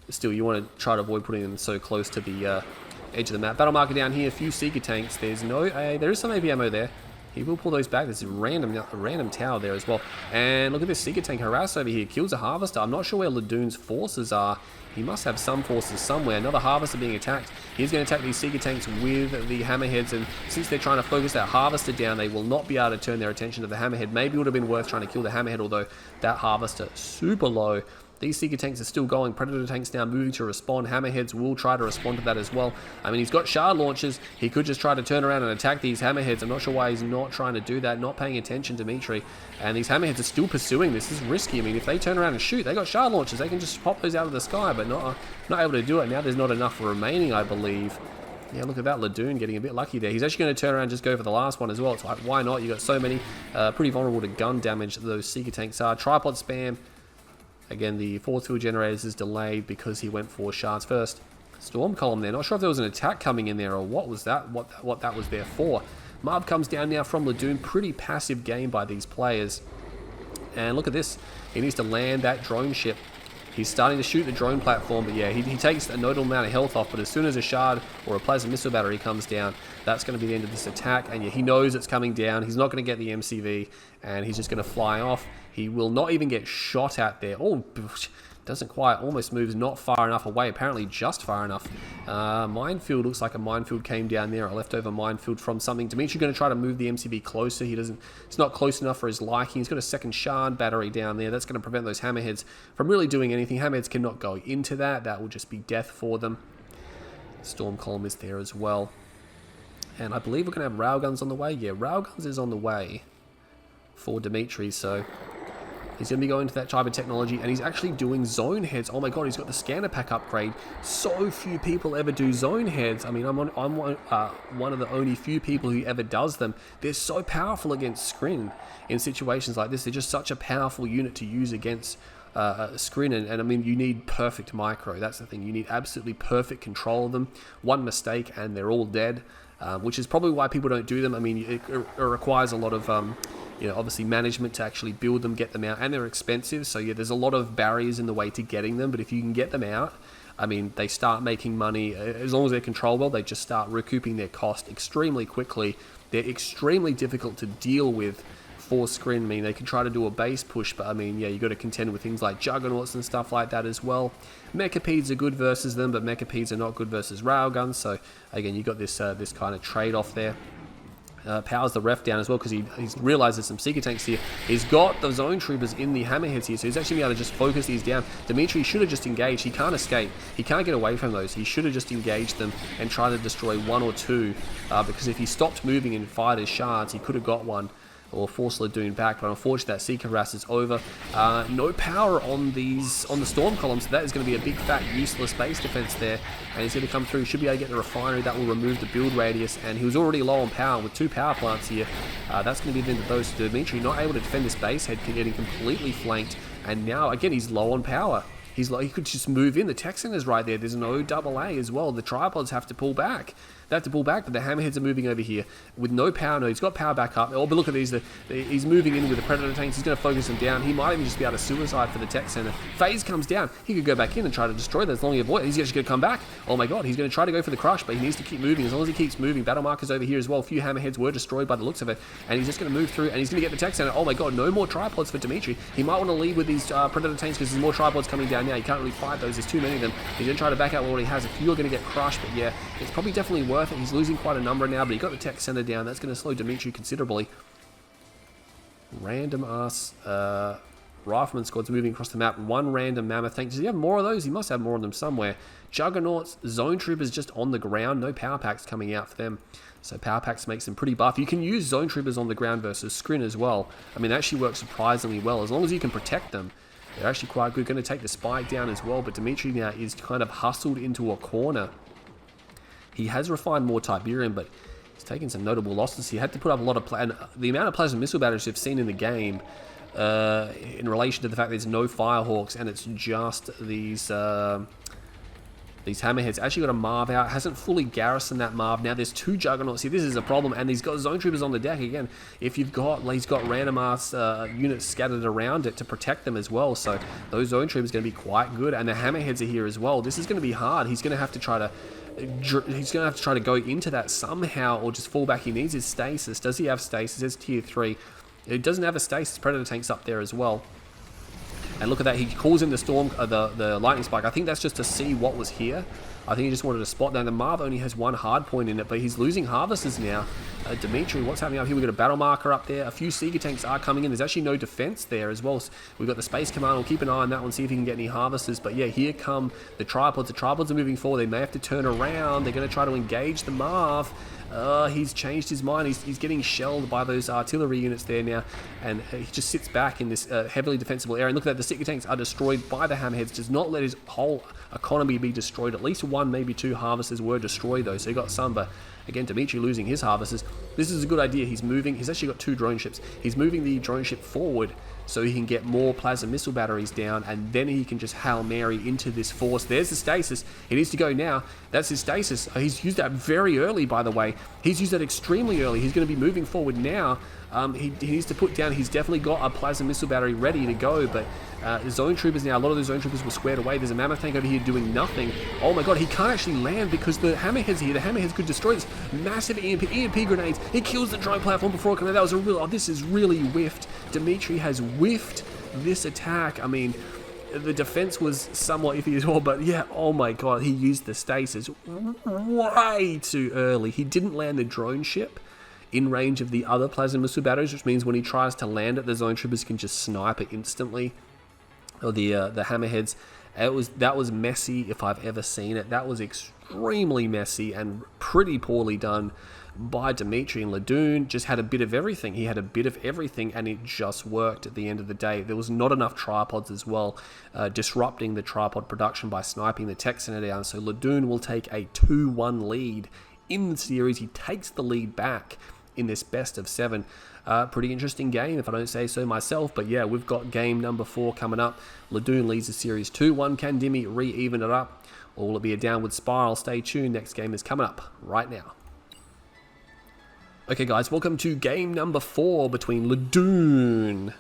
still you want to try to avoid putting them so close to the edge of the map. Battle marker down here, a few Seeker tanks. There's no, there is some AP ammo there. He will pull those back. There's a random tower there as well. And look at this Seeker tank harass over here. Kills a Harvester. I'm not sure where Ladoon's forces are. He must have some forces somewhere. Another Harvester being attacked. He's going to attack these Seeker tanks with the Hammerheads. And since they're trying to focus that Harvester down, they will not be able to turn their attention to the Hammerhead. Maybe it would have been worth trying to kill the Hammerhead, although that Harvester super low. These Seeker tanks are still going. Predator tanks now moving to respond. Hammerheads will try to respond to that as well. I mean, he's got shard launchers. He could just try to turn around and attack these Hammerheads. I'm not sure why he's not trying to do that, not paying attention, Dimitri. And these Hammerheads are still pursuing this. This is risky. I mean, if they turn around and shoot, they got shard launchers. They can just pop those out of the sky, but not able to do it. Now there's not enough remaining, I believe. Yeah, look at that. Ladoon getting a bit lucky there. He's actually going to turn around and just go for the last one as well. It's like, why not? You got so many. Pretty vulnerable to gun damage, those Seeker tanks are. Tripod spam. Again, the force field generators is delayed because he went for shards first. Storm column there. Not sure if there was an attack coming in there or what was that, what that was there for. Marv comes down now from Ladoon. Pretty passive game by these players. And look at this. He needs to land that drone ship. He's starting to shoot the drone platform, but yeah, he takes a notable amount of health off, but as soon as a shard or a plasma missile battery comes down, that's going to be the end of this attack, and yeah, he knows it's coming down. He's not going to get the MCV, and he's just going to fly off. He will not even get shot at there. Oh, doesn't quite, almost moves not far enough away, apparently just far enough. Minefield, looks like a minefield came down there, a leftover minefield from something. Dimitri's going to try to move the MCV closer. It's not close enough for his liking. He's got a second shard battery down there. That's going to prevent those Hammerheads from really doing anything. Hammerheads cannot go into that. That will just be death for them. Storm column is there as well. And I believe we're going to have railguns on the way. Yeah, railguns is on the way for Dimitri, so he's going to be going to that type of technology, and he's actually doing zone heads. Oh my god, he's got the scanner pack upgrade. So few people ever do zone heads. I mean, I'm one of the only few people who ever does them. They're so powerful against Skrin in situations like this. They're just such a powerful unit to use against Skrin, and I mean, you need perfect micro. That's the thing. You need absolutely perfect control of them. One mistake and they're all dead, which is probably why people don't do them. I mean, it requires a lot of obviously management to actually build them, get them out, and they're expensive. So yeah, there's a lot of barriers in the way to getting them. But if you can get them out, I mean, they start making money. As long as they're controlled well, they just start recouping their cost extremely quickly. They're extremely difficult to deal with for Skrin. I mean, they can try to do a base push, but I mean, yeah, you got to contend with things like Juggernauts and stuff like that as well. Mechapedes are good versus them, but Mechapedes are not good versus railguns. So again, you got this this kind of trade-off there. Powers the ref down as well because he's realised there's some Seeker tanks here. He's got the zone troopers in the Hammerheads here, so he's actually able to just focus these down. Dimitri should have just engaged. He can't escape. He can't get away from those. He should have just engaged them and tried to destroy one or two, because if he stopped moving and fired his shards, he could have got one or force Ladoon back, but unfortunately that Seeker harass is over. No power on the storm columns, so that is going to be a big fat useless base defense there, and he's going to come through. Should be able to get the refinery. That will remove the build radius, and he was already low on power with 2 power plants here. That's going to be the end of those. Dimitri not able to defend this base head, getting completely flanked, and now again he's low on power. He could just move in. The tech center's right there. There's an OAA as well. The tripods have to pull back. They have to pull back, but the Hammerheads are moving over here with no power. No, he's got power back up. Oh, but look at these. He's moving in with the Predator tanks. He's going to focus them down. He might even just be able to suicide for the tech center. Phase comes down. He could go back in and try to destroy that as long as he avoids. He's actually going to come back. Oh my god, he's going to try to go for the crush, but he needs to keep moving. As long as he keeps moving, battle markers over here as well. A few Hammerheads were destroyed by the looks of it, and he's just going to move through, and he's going to get the tech center. Oh my god, no more tripods for Dimitri. He might want to lead with these Predator tanks because there's more tripods coming down now. He can't really fight those. There's too many of them. He's going to try to back out what he has. A few are going to get crushed, but yeah, it's probably definitely worth it. He's losing quite a number now, but he got the tech center down. That's going to slow Dimitri considerably. Random ass rifleman squads moving across the map. One random mammoth tank. Does he have more of those? He must have more of them somewhere. Juggernauts, zone troopers just on the ground. No power packs coming out for them. So power packs makes them pretty buff. You can use zone troopers on the ground versus Skrin as well. I mean, that actually works surprisingly well. As long as you can protect them, they're actually quite good. Going to take the spike down as well, but Dimitri now is kind of hustled into a corner. He has refined more Tiberium, but he's taken some notable losses. He had to put up a lot of... and the amount of plasma missile batteries you've seen in the game, in relation to the fact there's no Firehawks, and it's just these... These Hammerheads actually got a Marv out, hasn't fully garrisoned that Marv. Now there's 2 Juggernauts here. This is a problem, and he's got Zone Troopers on the deck again. If he's got random ass units scattered around it to protect them as well. So those Zone Troopers are going to be quite good, and the Hammerheads are here as well. This is going to be hard. He's going to have to try to go into that somehow, or just fall back. He needs his stasis. Does he have stasis? It's tier 3. It doesn't have a stasis. Predator tanks up there as well. And look at that, he calls in the storm, the lightning spike. I think that's just to see what was here. I think he just wanted to spot that. The Marv only has 1 hard point in it, but he's losing harvesters now. Dimitri, what's happening up here? We've got a battle marker up there. A few Seeker tanks are coming in. There's actually no defense there as well. So we've got the Space Command. We'll keep an eye on that one, see if he can get any harvesters. But yeah, here come the tripods. The tripods are moving forward. They may have to turn around. They're going to try to engage the Marv. He's changed his mind. He's getting shelled by those artillery units there now, and he just sits back in this heavily defensible area. And look at that, the Seeker tanks are destroyed by the Hammerheads. Does not let his whole economy be destroyed. At least 1, maybe 2 harvesters were destroyed though, so he got some. But again, Dimitri losing his harvesters. This is a good idea. He's moving. He's actually got 2 drone ships. He's moving the drone ship forward so he can get more plasma missile batteries down, and then he can just Hail Mary into this force. There's the stasis. He needs to go now. That's his stasis. He's used that very early, by the way. He's used that extremely early. He's going to be moving forward now. He needs to put down, he's definitely got a plasma missile battery ready to go, but Zone Troopers now, a lot of the Zone Troopers were squared away. There's a Mammoth tank over here doing nothing. Oh my god, he can't actually land because the Hammerheads here. The Hammerheads could destroy this. Massive EMP grenades. He kills the drone platform before it comes out. That was a real, oh, this is really whiffed. Dimitri has whiffed this attack. I mean, the defense was somewhat iffy as well, but yeah, oh my god, he used the stasis way too early. He didn't land the drone ship in range of the other plasma missile batteries, which means when he tries to land it, the Zone Troopers can just snipe it instantly. Or the Hammerheads. That was messy if I've ever seen it. That was extremely messy and pretty poorly done by Dimitri. And Ladun just had a bit of everything. He had a bit of everything, and it just worked at the end of the day. There was not enough tripods as well, disrupting the tripod production by sniping the tech center down. So Ladun will take a 2-1 lead in the series. He takes the lead back in this best of 7. Pretty interesting game, if I don't say so myself. But yeah, we've got game number 4 coming up. Ladun leads the series 2-1. Can Dimi re-even it up, or will it be a downward spiral? Stay tuned. Next game is coming up right now. Okay guys, welcome to game number 4 between Ladun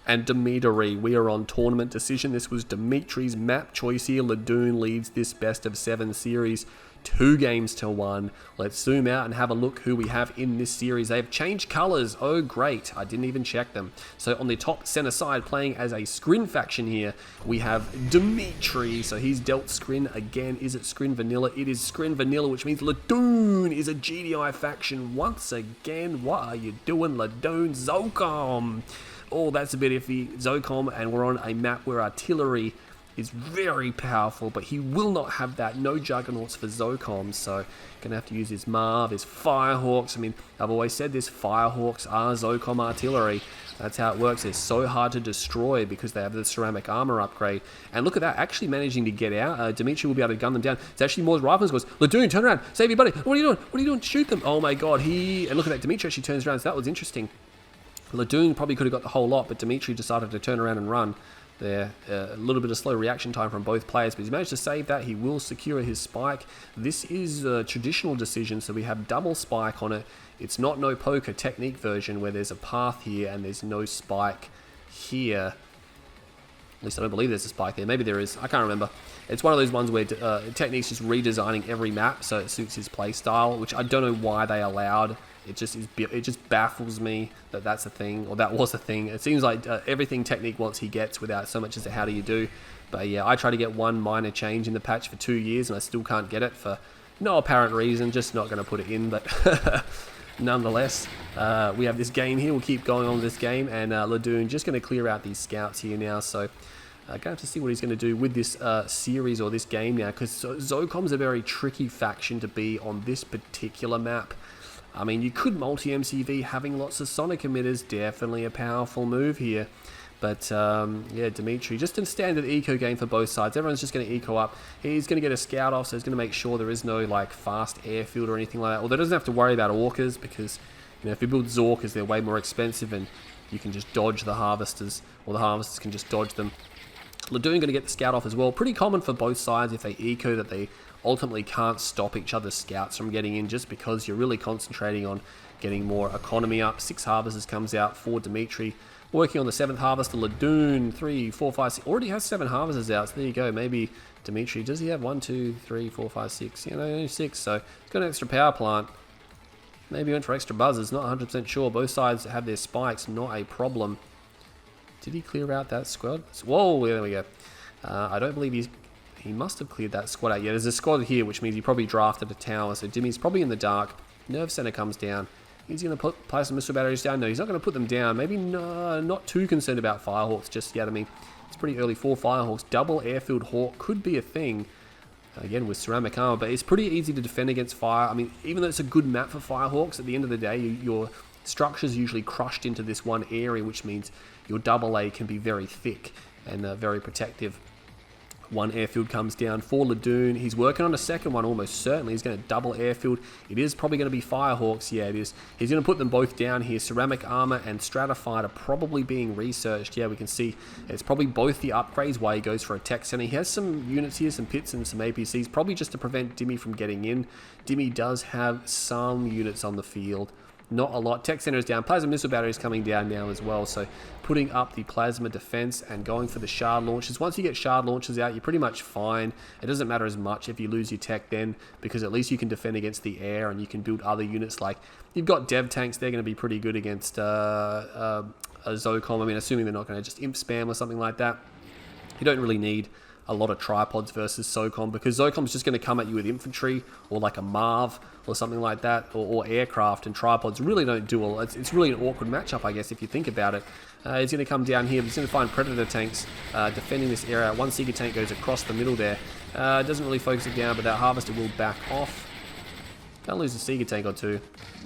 and Dimitri. We are on tournament decision. This was Dimitri's map choice here. Ladun leads this best of 7 series 2-1. Let's zoom out and have a look who we have in this series. They have changed colors. Oh great, I didn't even check them. So on the top center side, playing as a Skrin faction here, we have Dimitri. So he's dealt Skrin again. Is it Skrin Vanilla? It is Skrin Vanilla, which means Ladun is a GDI faction once again. What are you doing, Ladun? Zocom. Oh, that's a bit iffy. Zocom, and we're on a map where artillery is very powerful, but he will not have that. No Juggernauts for Zocom, so gonna have to use his Marv, his Firehawks. I mean, I've always said this, Firehawks are Zocom artillery. That's how it works. They're so hard to destroy because they have the ceramic armor upgrade. And look at that, actually managing to get out. Dimitri will be able to gun them down. It's actually more rifles. Goes, Ladun, turn around, save your buddy. What are you doing? What are you doing? Shoot them. Oh my god, and look at that, Dimitri actually turns around, so that was interesting. Ladun probably could have got the whole lot, but Dimitri decided to turn around and run. There, a little bit of slow reaction time from both players, but he's managed to save that. He will secure his spike. This is a traditional decision, so we have double spike on it. It's not no poker technique version where there's a path here and there's no spike here. At least I don't believe there's a spike there. Maybe there is. I can't remember. It's one of those ones where Technique's just redesigning every map so it suits his play style, which I don't know why they allowed. It just baffles me that that's a thing, or that was a thing. It seems like everything Technique wants he gets without so much as a how do you do. But yeah, I tried to get one minor change in the patch for 2 years and I still can't get it for no apparent reason. Just not going to put it in, but nonetheless, we have this game here. We'll keep going on with this game, and Ladun just going to clear out these scouts here now. So going to have to see what he's going to do with this series or this game now, because Zocom's a very tricky faction to be on this particular map. I mean, you could multi-MCV, having lots of sonic emitters, definitely a powerful move here. But, yeah, Dimitri, just a standard eco game for both sides. Everyone's just going to eco up. He's going to get a scout off, so he's going to make sure there is no, like, fast airfield or anything like that. Although he doesn't have to worry about orcas, because, you know, if you build Zorkas, they're way more expensive, and you can just dodge the harvesters, or the harvesters can just dodge them. Ladun going to get the scout off as well. Pretty common for both sides if they eco that they ultimately can't stop each other's scouts from getting in just because you're really concentrating on getting more economy up. 6 harvesters comes out for Dimitri. Working on the 7th harvester, Ladun, 3, 4, 5, 6. Already has 7 harvesters out, so there you go. Maybe Dimitri, does he have 1, 2, 3, 4, 5, 6? Yeah, no, only 6, so he's got an extra power plant. Maybe he went for extra buzzers, not 100% sure. Both sides have their spikes, not a problem. Did he clear out that squad? Whoa, there we go. I don't believe he must have cleared that squad out. Yeah, there's a squad here, which means he probably drafted a tower. So Dimmy's probably in the dark. Nerve center comes down. He's going to place some missile batteries down. No, he's not going to put them down. Maybe not too concerned about Firehawks just yet. I mean, it's pretty early for Firehawks. Double airfield Hawk could be a thing. Again, with ceramic armor, but it's pretty easy to defend against fire. I mean, even though it's a good map for Firehawks, at the end of the day, your structure's usually crushed into this one area, which means your double A can be very thick and very protective. One airfield comes down for Ladun. He's working on a second one almost certainly. He's going to double airfield. It is probably going to be Firehawks. Yeah, it is. He's going to put them both down here. Ceramic armor and stratified are probably being researched. Yeah, we can see it's probably both the upgrades why he goes for a tech center. He has some units here, some pits and some APCs, probably just to prevent Dimmy from getting in. Dimmy does have some units on the field. Not a lot. Tech center is down. Plasma missile battery is coming down now as well. So putting up the plasma defense and going for the shard launches. Once you get shard launches out, you're pretty much fine. It doesn't matter as much if you lose your tech then, because at least you can defend against the air and you can build other units. Like you've got dev tanks. They're going to be pretty good against a Zocom. I mean, assuming they're not going to just imp spam or something like that. You don't really need a lot of tripods versus SOCOM, because SOCOM's just going to come at you with infantry or like a Marv or something like that, or aircraft, and tripods really don't do all. It's really an awkward matchup, I guess, if you think about it. He's going to come down here. He's going to find Predator tanks defending this area. One Seeker tank goes across the middle there. Doesn't really focus it down, but that Harvester will back off. Can't lose a Seeker tank or two.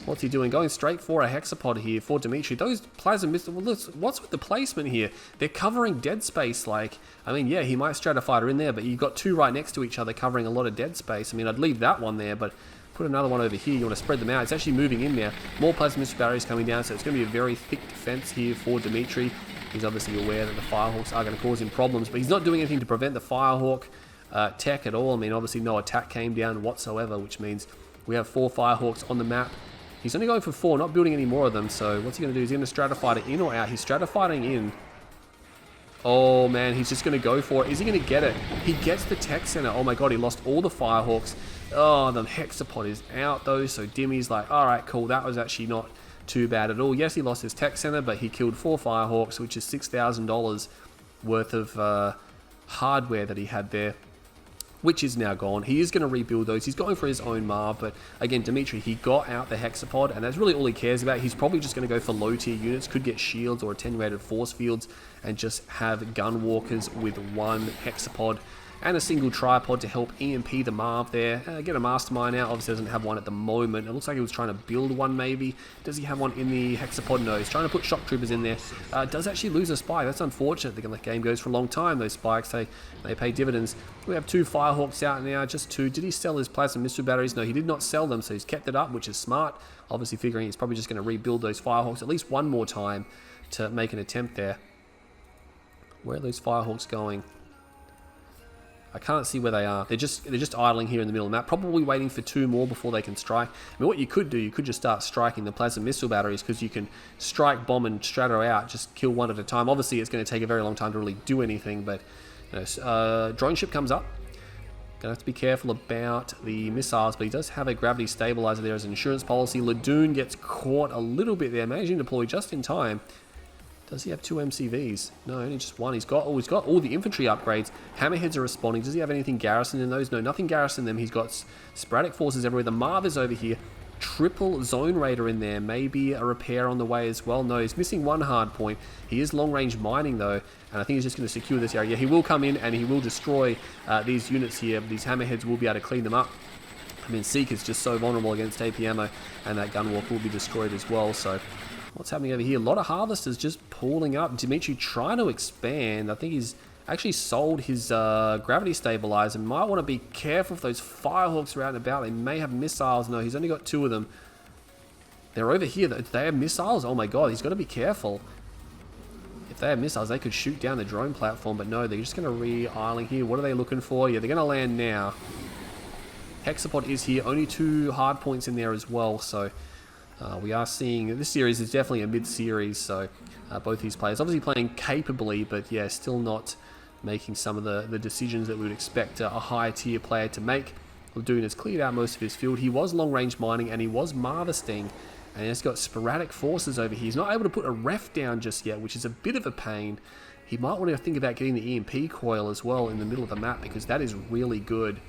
What's he doing? Going straight for a Hexapod here for Dimitri. Those plasma missiles, well, what's with the placement here? They're covering dead space. Like, I mean, yeah, he might Stratifighter in there, but you've got 2 right next to each other covering a lot of dead space. I mean, I'd leave that one there, but put another one over here. You want to spread them out. It's actually moving in now. More plasma missile batteries coming down, so it's going to be a very thick defense here for Dimitri. He's obviously aware that the Firehawks are going to cause him problems, but he's not doing anything to prevent the Firehawk tech at all. I mean, obviously no attack came down whatsoever, which means we have 4 Firehawks on the map. He's only going for 4, not building any more of them. So what's he going to do? Is he going to Stratifighter in or out? He's Stratifighting in. Oh man, he's just going to go for it. Is he going to get it? He gets the tech center. Oh my god, he lost all the Firehawks. Oh, the Hexapod is out though. So Dimmy's like, all right, cool. That was actually not too bad at all. Yes, he lost his tech center, but he killed 4 Firehawks, which is $6,000 worth of hardware that he had there, which is now gone. He is going to rebuild those. He's going for his own Marv, but again, Dimitri, he got out the Hexapod, and that's really all he cares about. He's probably just going to go for low-tier units, could get shields or attenuated force fields, and just have gun walkers with 1 Hexapod and a single tripod to help EMP the Marv there. Get a Mastermind out. Obviously doesn't have one at the moment. It looks like he was trying to build one maybe. Does he have one in the Hexapod? No. He's trying to put shock troopers in there. Does actually lose a spike. That's unfortunate. The game goes for a long time. Those spikes, they pay dividends. We have 2 Firehawks out now. Just 2. Did he sell his plasma missile batteries? No, he did not sell them, so he's kept it up, which is smart. Obviously figuring he's probably just going to rebuild those Firehawks at least one more time to make an attempt there. Where are those Firehawks going? I can't see where they are. They're just idling here in the middle of the map, probably waiting for 2 more before they can strike. I mean, what you could do, you could just start striking the plasma missile batteries, because you can strike, bomb, and strato out, just kill one at a time. Obviously, it's going to take a very long time to really do anything, but you know, drone ship comes up. Gonna have to be careful about the missiles, but he does have a gravity stabilizer there as an insurance policy. Ladun gets caught a little bit there, managing to deploy just in time. Does he have 2 MCVs? No, only just 1. He's got all the infantry upgrades. Hammerheads are responding. Does he have anything garrisoned in those? No, nothing garrisoned in them. He's got sporadic forces everywhere. The Marv is over here. Triple Zone Raider in there. Maybe a repair on the way as well. No, he's missing 1 hard point. He is long-range mining though, and I think he's just going to secure this area. Yeah, he will come in and he will destroy these units here. These Hammerheads will be able to clean them up. I mean, Seeker's just so vulnerable against AP ammo, and that Gunwalk will be destroyed as well, so what's happening over here? A lot of Harvesters just pulling up. Dimitri trying to expand. I think he's actually sold his gravity stabilizer. Might want to be careful if those Firehawks are out and about. They may have missiles. No, he's only got 2 of them. They're over here. They have missiles. Oh my god, he's got to be careful. If they have missiles, they could shoot down the drone platform, but no, they're just going to re-isling here. What are they looking for? Yeah, they're going to land now. Hexapod is here, only 2 hard points in there as well, so we are seeing, this series is definitely a mid-series, so both these players obviously playing capably, but yeah, still not making some of the decisions that we would expect a high-tier player to make. Ladun has cleared out most of his field. He was long-range mining, and he was harvesting, and he's got sporadic forces over here. He's not able to put a ref down just yet, which is a bit of a pain. He might want to think about getting the EMP coil as well in the middle of the map, because that is really good.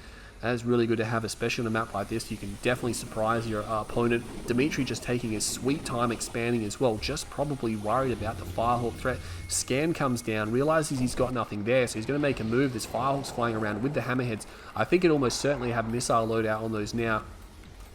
That is really good to have, especially on a map like this. You can definitely surprise your opponent. Dimitri just taking his sweet time expanding as well, just probably worried about the Firehawk threat. Scan comes down, realizes he's got nothing there, so he's going to make a move. There's Firehawks flying around with the Hammerheads. I think it almost certainly have missile loadout on those now.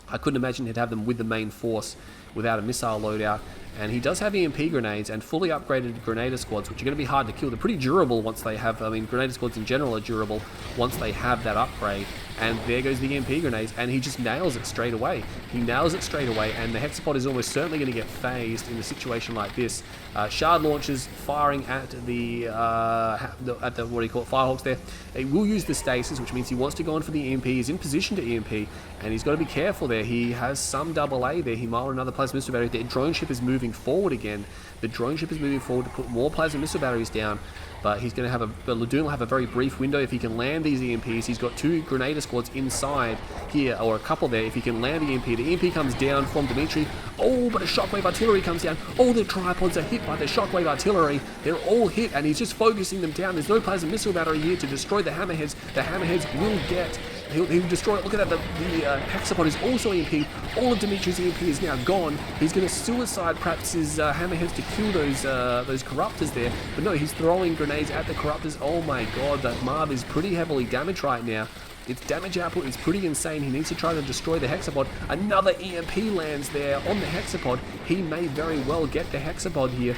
I couldn't imagine he'd have them with the main force without a missile loadout. And he does have EMP grenades and fully upgraded Grenader squads, which are going to be hard to kill. They're pretty durable once they have, I mean, Grenader squads in general are durable once they have that upgrade. And there goes the EMP grenades, and he just nails it straight away. He nails it straight away, and the Hexapod is almost certainly going to get phased in a situation like this. Shard launchers firing at the what do you call it, Firehawks there. He will use the stasis, which means he wants to go on for the EMP. He's in position to EMP, and he's got to be careful there. He has some double A there. He might want another plasma missile battery. The drone ship is moving forward again. The drone ship is moving forward to put more plasma missile batteries down. But he's going to have Ladun will have a very brief window if he can land these EMPs. He's got 2 Grenader squads inside here, or a couple there. If he can land the EMP, the EMP comes down from Dimitri. Oh, but a shockwave artillery comes down. All the tripods are hit by the shockwave artillery. They're all hit, and he's just focusing them down. There's no plasma missile battery here to destroy the Hammerheads. The Hammerheads will get... He'll destroy it. Look at that. The Hexapod is also EMP. All of Dimitri's EMP is now gone. He's going to suicide perhaps his Hammerheads to kill those Corruptors there. But no, he's throwing grenades at the Corruptors. Oh my god, that Marv is pretty heavily damaged right now. Its damage output is pretty insane. He needs to try to destroy the Hexapod. Another EMP lands there on the Hexapod. He may very well get the Hexapod here.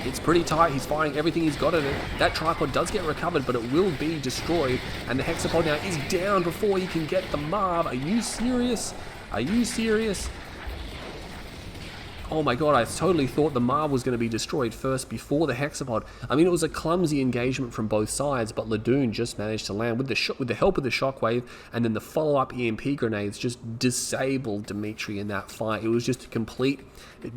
It's pretty tight. He's firing everything he's got in it. That tripod does get recovered, but it will be destroyed. And the Hexapod now is down before he can get the Marv. Are you serious? Are you serious? Oh my god, I totally thought the Marv was going to be destroyed first before the Hexapod. I mean, it was a clumsy engagement from both sides, but Ladun just managed to land with the help of the shockwave, and then the follow-up EMP grenades just disabled Dimitri in that fight. It was just a complete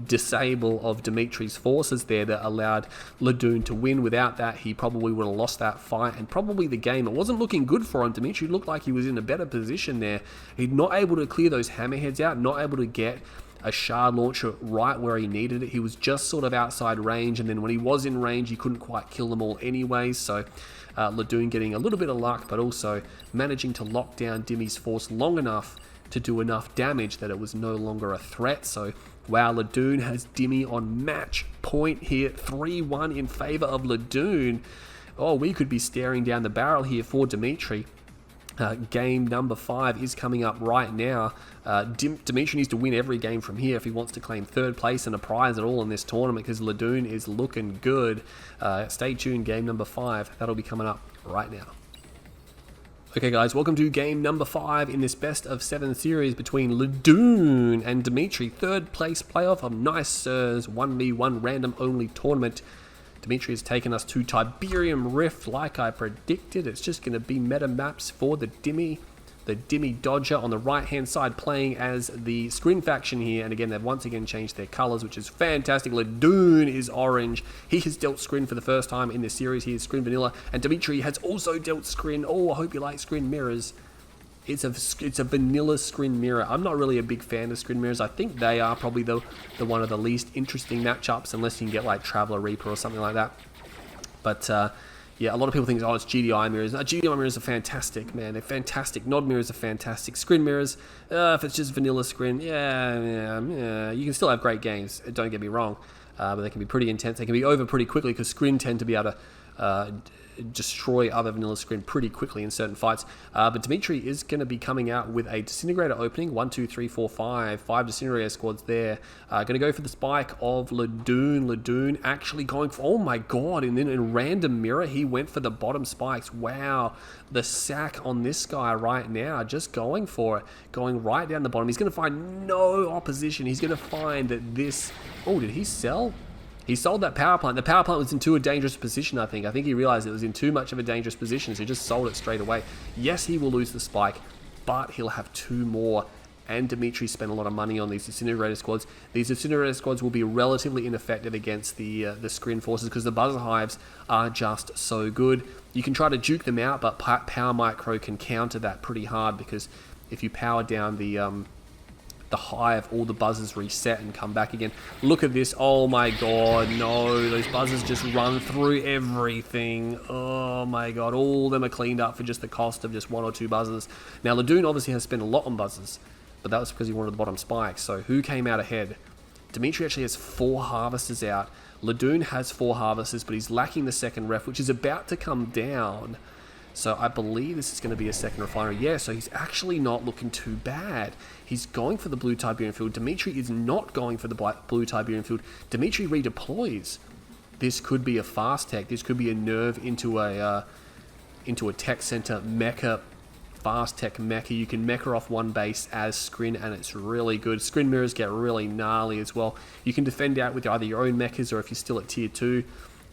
disable of Dimitri's forces there that allowed Ladun to win. Without that, he probably would have lost that fight and probably the game. It wasn't looking good for him. Dimitri looked like he was in a better position there. He's not able to clear those Hammerheads out, not able to get a shard launcher right where he needed it. He was just sort of outside range, and then when he was in range, he couldn't quite kill them all anyways. So Ladun getting a little bit of luck, but also managing to lock down Dimmy's force long enough to do enough damage that it was no longer a threat. So wow, Ladun has Dimmy on match point here, 3-1 in favor of Ladun. Oh, we could be staring down the barrel here for Dimitri. Game number 5 is coming up right now. Dimitri needs to win every game from here if he wants to claim 3rd place and a prize at all in this tournament, because Ladun is looking good. Stay tuned, game number 5. That'll be coming up right now. Okay guys, welcome to game number 5 in this best of 7 series between Ladun and Dimitri. 3rd place playoff of Nice Sirs 1v1 random only tournament. Dimitri has taken us to Tiberium Rift like I predicted. It's just going to be meta maps for the Dimmy Dodger on the right hand side, playing as the Scrin faction here. And again, they've once again changed their colors, which is fantastic. Ladun is orange. He has dealt Scrin for the first time in this series. He is Scrin Vanilla, and Dimitri has also dealt Scrin. Oh, I hope you like Scrin mirrors. It's a vanilla Scrin mirror. I'm not really a big fan of Scrin mirrors. I think they are probably the one of the least interesting matchups, unless you can get like Traveler Reaper or something like that. But yeah, a lot of people think, oh, it's GDI mirrors. No, GDI mirrors are fantastic, man. They're fantastic. Nod mirrors are fantastic. Scrin mirrors, if it's just vanilla Scrin, yeah, you can still have great games. Don't get me wrong, but they can be pretty intense. They can be over pretty quickly because Scrin tend to be able to destroy other vanilla Scrin pretty quickly in certain fights. But Dimitri is going to be coming out with a Disintegrator opening. 1, 2, 3, 4, 5 Disintegrator squads there. Going to go for the spike of Ladun. Ladun actually going for, oh my god, and then in random mirror he went for the bottom spikes. Wow, the sack on this guy right now, just going for it, going right down the bottom. He's going to find no opposition. He's going to find that this, oh, did he sell? He sold that power plant. The power plant was in too a dangerous position, I think. I think he realized it was in too much of a dangerous position, so he just sold it straight away. Yes, he will lose the spike, but he'll have 2 more. And Dimitri spent a lot of money on these Incinerator Squads. These Incinerator Squads will be relatively ineffective against the Skrin forces because the Buzzer Hives are just so good. You can try to juke them out, but Power Micro can counter that pretty hard because if you power down the hive, all the buzzers reset and come back again. Look at this. Oh my god, no. Those buzzers just run through everything. Oh my god. All of them are cleaned up for just the cost of just 1 or 2 buzzers. Now, Ladun obviously has spent a lot on buzzers, but that was because he wanted the bottom spike. So who came out ahead? Dimitri actually has 4 harvesters out. Ladun has 4 harvesters, but he's lacking the second ref, which is about to come down. So I believe this is going to be a second refinery. Yeah, so he's actually not looking too bad. He's going for the blue Tiberium field. Dimitri is not going for the blue Tiberium field. Dimitri redeploys. This could be a fast tech. This could be a nerve into a tech center mecha, fast tech mecha. You can mecha off one base as Skrin, and it's really good. Skrin mirrors get really gnarly as well. You can defend out with either your own mechas, or if you're still at tier 2,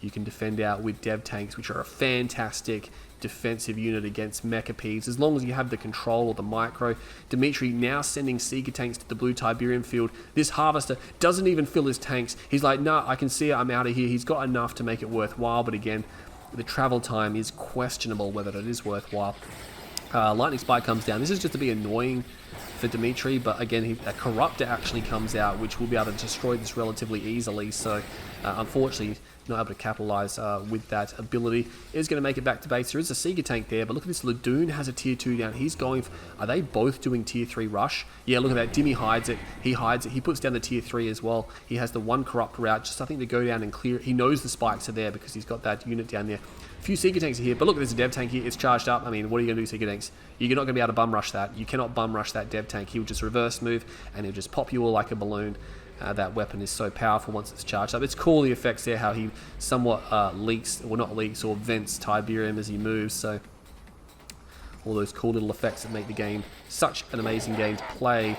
you can defend out with dev tanks, which are a fantastic defensive unit against mechapedes, as long as you have the control or the micro. Dimitri now sending Seeker tanks to the blue Tiberium field. This harvester doesn't even fill his tanks. He's like, nah, I can see it, I'm out of here. He's got enough to make it worthwhile, but again, the travel time is questionable whether it is worthwhile. Lightning Spike comes down. This is just to be annoying for Dimitri, but again, a Corruptor actually comes out, which will be able to destroy this relatively easily. So, unfortunately, not able to capitalize with that ability. Is going to make it back to base. There is a Seeker tank there, but look at this. Ladun has a tier 2 down. He's going... Are they both doing tier 3 rush? Yeah, look at that. Dimmy hides it. He hides it. He puts down the tier 3 as well. He has the 1 Corruptor out, just I think to go down and clear it. He knows the spikes are there because he's got that unit down there. A few Seeker tanks are here, but look, there's a dev tank here. It's charged up. I mean, what are you going to do, Seeker tanks? You're not going to be able to bum rush that. You cannot bum rush that dev tank. He'll just reverse move, and he'll just pop you all like a balloon. That weapon is so powerful once it's charged up. It's cool, the effects there, how he somewhat leaks, or not leaks, or vents Tiberium as he moves. So all those cool little effects that make the game such an amazing game to play.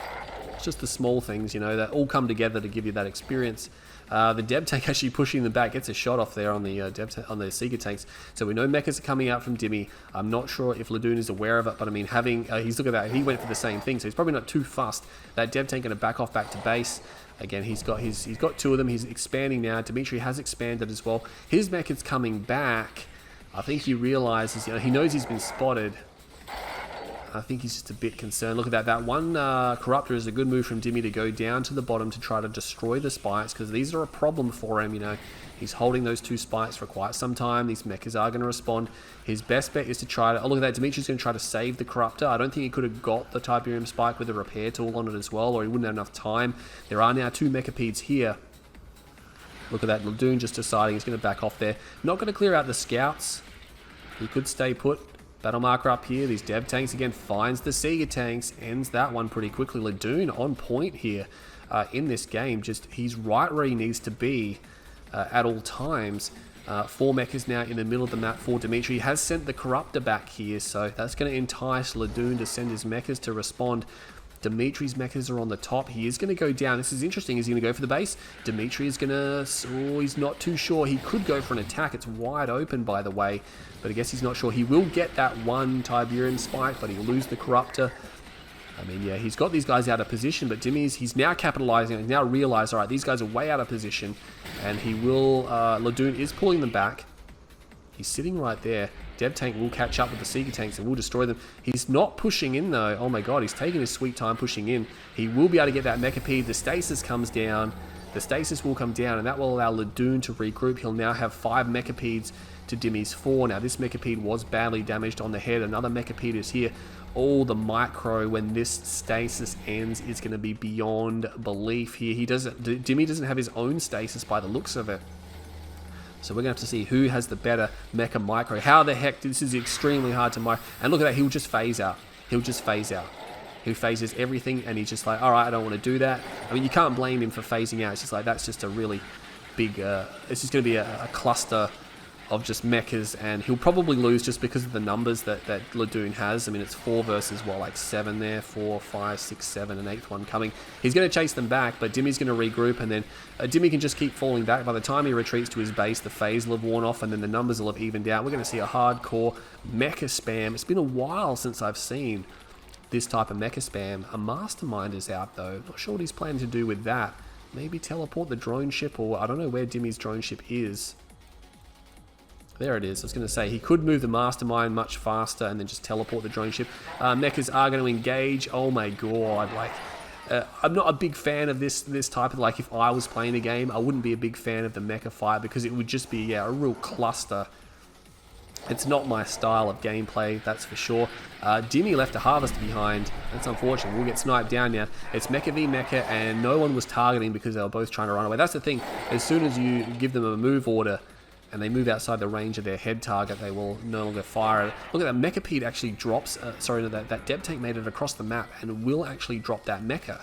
It's just the small things, you know, that all come together to give you that experience. The dev tank actually pushing them back, gets a shot off there on the on the Seeker tanks. So we know mechas are coming out from Dimmy. I'm not sure if Ladun is aware of it, but I mean, having he's look at that, he went for the same thing, so he's probably not too fussed. That dev tank going to back off back to base. Again, he's got 2 of them. He's expanding now. Dimitri has expanded as well. His mech is coming back. I think he realizes, you know, he knows he's been spotted. I think he's just a bit concerned. Look at that. That one Corruptor is a good move from Dimmy to go down to the bottom to try to destroy the spikes, because these are a problem for him, you know. He's holding those 2 spikes for quite some time. These mechas are going to respond. His best bet is to try to... Oh, look at that. Dimitri's going to try to save the Corruptor. I don't think he could have got the Tiberium spike with a repair tool on it as well, or he wouldn't have enough time. There are now 2 mechapedes here. Look at that. Ladun just deciding he's going to back off there. Not going to clear out the scouts. He could stay put. Battle marker up here. These dev tanks again finds the Seeker tanks. Ends that one pretty quickly. Ladun on point here in this game. Just he's right where he needs to be at all times. 4 mechas now in the middle of the map for Dimitri. He has sent the Corruptor back here, so that's going to entice Ladun to send his mechas to respond. Dimitri's mechas are on the top. He is going to go down. This is interesting. Is he going to go for the base? Dimitri is going to... Oh, he's not too sure. He could go for an attack. It's wide open, by the way. But I guess he's not sure. He will get that 1 Tiberium spike, but he'll lose the Corruptor. I mean, yeah, he's got these guys out of position, but he's now capitalizing. He's now realized, all right, these guys are way out of position, and he will... Ladun is pulling them back. He's sitting right there. Dev tank will catch up with the Seeker tanks and will destroy them. He's not pushing in, though. Oh, my God, he's taking his sweet time pushing in. He will be able to get that mechapede. The stasis comes down. The stasis will come down, and that will allow Ladun to regroup. He'll now have 5 mechapedes to Dimmy's 4. Now, this mechapede was badly damaged on the head. Another mechapede is here. Oh, the micro when this stasis ends is going to be beyond belief here. Dimmy doesn't have his own stasis by the looks of it. So we're going to have to see who has the better mecha micro. How the heck, this is extremely hard to micro. And look at that, he'll just phase out. He'll just phase out. He phases everything, and he's just like, all right, I don't want to do that. I mean, you can't blame him for phasing out. It's just like, that's just a really big, it's just going to be a cluster of just mechas, and he'll probably lose just because of the numbers that Ladun has. I mean, it's 4 versus, what, like 7 there? 4, 5, 6, 7, and 8th one coming. He's going to chase them back, but Dimmy's going to regroup, and then Dimmy can just keep falling back. By the time he retreats to his base, the phase will have worn off, and then the numbers will have evened out. We're going to see a hardcore mecha spam. It's been a while since I've seen this type of mecha spam. A mastermind is out, though. Not sure what he's planning to do with that. Maybe teleport the drone ship, or I don't know where Dimmy's drone ship is. There it is. I was going to say, he could move the mastermind much faster and then just teleport the drone ship. Mechas are going to engage. Oh my god. Like, I'm not a big fan of this type of, like, if I was playing a game, I wouldn't be a big fan of the mecha fight because it would just be, yeah, a real cluster. It's not my style of gameplay, that's for sure. Dimmy left a harvest behind. That's unfortunate. We'll get sniped down now. It's mecha v mecha, and no one was targeting because they were both trying to run away. That's the thing. As soon as you give them a move order, and they move outside the range of their head target, they will no longer fire it. Look at that, Mechapede actually drops, that Dep Tank made it across the map and will actually drop that mecha.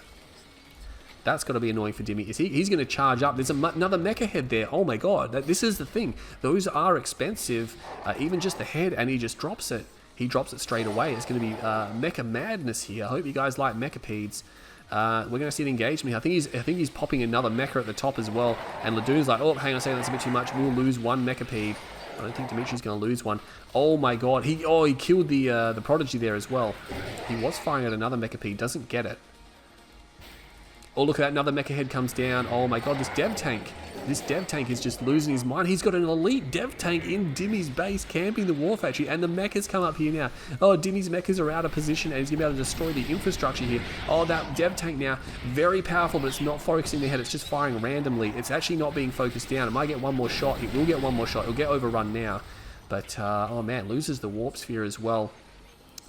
That's got to be annoying for Dimmy. He's going to charge up. There's another mecha head there. Oh my god, this is the thing. Those are expensive, even just the head, and he just drops it. He drops it straight away. It's going to be mecha madness here. I hope you guys like Mechapedes. We're going to see an engagement. I think he's popping another mecha at the top as well. And Ladun's like, oh, hang on a second, that's a bit too much. We'll lose one Mechapede. I don't think Dimitri's going to lose one. Oh my god, he killed the Prodigy there as well. He was firing at another Mechapede, doesn't get it. Oh, look at that, another mecha head comes down. Oh my god, this Dev Tank. This Dev Tank is just losing his mind. He's got an elite Dev Tank in Dimmy's base, camping the War Factory, and the mechas come up here now. Oh, Dimmy's mechas are out of position, and he's going to be able to destroy the infrastructure here. Oh, that Dev Tank now, very powerful, but it's not focusing the head. It's just firing randomly. It's actually not being focused down. It might get one more shot. It will get one more shot. It'll get overrun now. But, oh man, loses the Warp Sphere as well.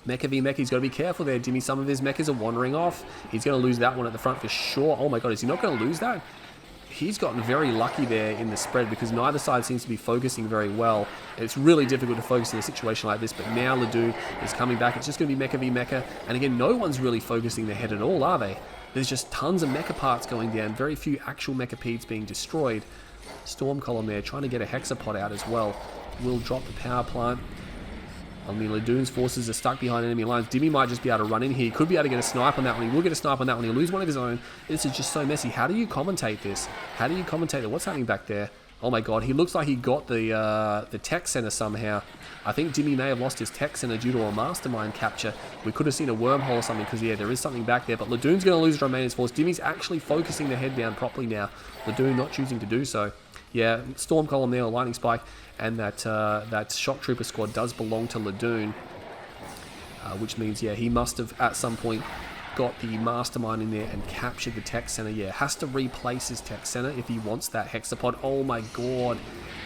Mecha v Mecha, he's got to be careful there, Dimmy. Some of his mechas are wandering off. He's going to lose that one at the front for sure. Oh my god, is he not going to lose that? He's gotten very lucky there in the spread because neither side seems to be focusing very well. It's really difficult to focus in a situation like this, but now Ladun is coming back. It's just going to be Mecha v Mecha. And again, no one's really focusing their head at all, are they? There's just tons of mecha parts going down. Very few actual Mechapedes being destroyed. Storm Column there, trying to get a Hexapod out as well. Will drop the power plant. I mean, Ladun's forces are stuck behind enemy lines. Dimmy might just be able to run in here. He could be able to get a snipe on that one. He will get a snipe on that one. He'll lose one of his own. This is just so messy. How do you commentate this? How do you commentate it? What's happening back there? Oh my god, he looks like he got the tech center somehow. I think Dimmy may have lost his tech center due to a mastermind capture. We could have seen a wormhole or something because, yeah, there is something back there. But Ladun's going to lose his remaining force. Dimmy's actually focusing the head down properly now. Ladun not choosing to do so. Yeah, Storm Column there, Lightning Spike, and that Shock Trooper squad does belong to Ladun. Which means, yeah, he must have at some point got the mastermind in there and captured the tech center. Yeah, has to replace his tech center if he wants that Hexapod. Oh my god.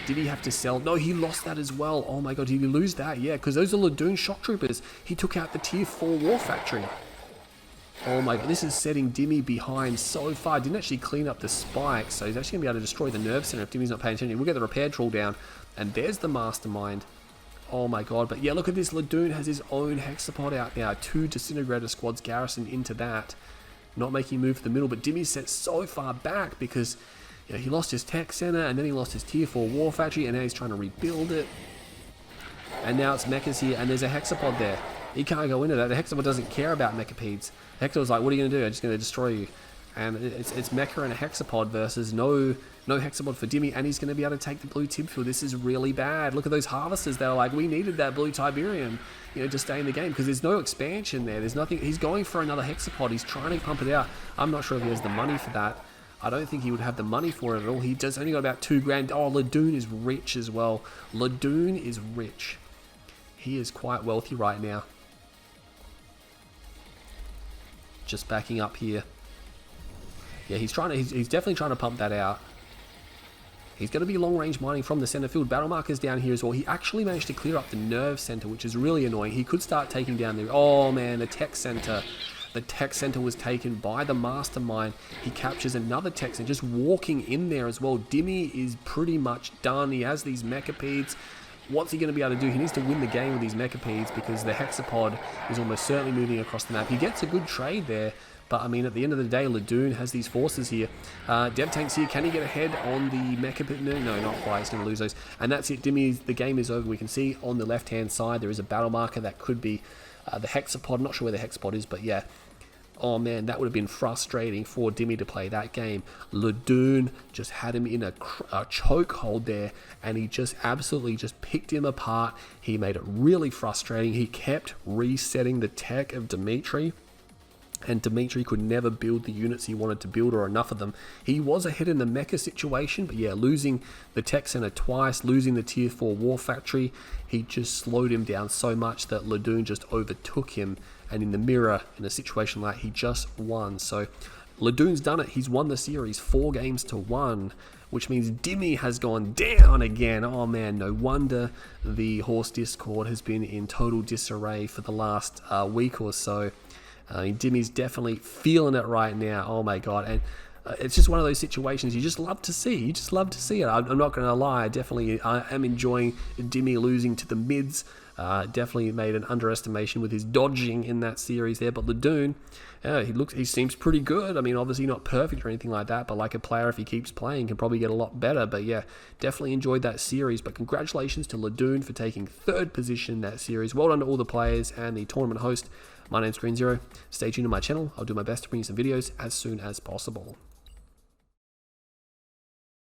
Did he have to sell? No, he lost that as well. Oh my god, did he lose that? Yeah, because those are Ladun Shock Troopers. He took out the Tier 4 War Factory. Oh my god, this is setting Dimmy behind so far. Didn't actually clean up the spikes, so he's actually going to be able to destroy the nerve center if Dimmy's not paying attention. We'll get the repair troll down, and there's the mastermind. Oh my god, but yeah, look at this. Ladun has his own Hexapod out now. 2 Disintegrator squads garrisoned into that. Not making a move for the middle, but Dimmy's set so far back because, you know, he lost his tech center, and then he lost his Tier 4 War Factory, and now he's trying to rebuild it. And now it's mechas here, and there's a Hexapod there. He can't go into that. The Hexapod doesn't care about Mechapedes. Hexapod's like, what are you going to do? I'm just going to destroy you. And it's Mecha and a Hexapod versus no Hexapod for Dimmy, and he's going to be able to take the blue Tibfield. This is really bad. Look at those harvesters. They're like, we needed that blue Tiberium, you know, to stay in the game because there's no expansion there. There's nothing. He's going for another Hexapod. He's trying to pump it out. I'm not sure if he has the money for that. I don't think he would have the money for it at all. He does only got about 2 grand. Oh, Ladun is rich as well. Ladun is rich. He is quite wealthy right now. Just backing up here. Yeah, he's definitely trying to pump that out. He's going to be long-range mining from the center field. Battle markers down here as well. He actually managed to clear up the nerve center, which is really annoying. He could start taking down the... Oh, man, the tech center. The tech center was taken by the mastermind. He captures another tech center, just walking in there as well. Dimmy is pretty much done. He has these Mechapedes. what's he going to be able to do? He needs to win the game with these Mechapeds because the Hexapod is almost certainly moving across the map. He gets a good trade there, but I mean, at the end of the day, Ladun has these forces here. Dev Tank's here. Can he get ahead on the Mechaped? No, not quite. He's going to lose those. And that's it. Dimmy, the game is over. We can see on the left-hand side there is a battle marker that could be the Hexapod. Not sure where the Hexapod is, but yeah. Oh man, that would have been frustrating for Dimmy to play that game. Ladun just had him in a chokehold there, and he just absolutely just picked him apart. He made it really frustrating. He kept resetting the tech of Dimitri, and Dimitri could never build the units he wanted to build, or enough of them. He was ahead in the mecha situation, but yeah, losing the tech center twice, losing the tier 4 war factory, he just slowed him down so much that Ladun just overtook him, and in the mirror, in a situation like he just won. So Ladun's done it. He's won the series 4 games to 1, which means Dimmy has gone down again. Oh man, no wonder the Horse Discord has been in total disarray for the last week or so. Dimmy's definitely feeling it right now. Oh my god. And it's just one of those situations you just love to see. You just love to see it. I'm not going to lie. I am enjoying Dimmy losing to the mids. Definitely made an underestimation with his dodging in that series there. But Ladun, he seems pretty good. I mean, obviously not perfect or anything like that, but like a player, if he keeps playing, can probably get a lot better. But yeah, definitely enjoyed that series. But congratulations to Ladun for taking 3rd position in that series. Well done to all the players and the tournament host. My name's Green Zero. Stay tuned to my channel. I'll do my best to bring you some videos as soon as possible.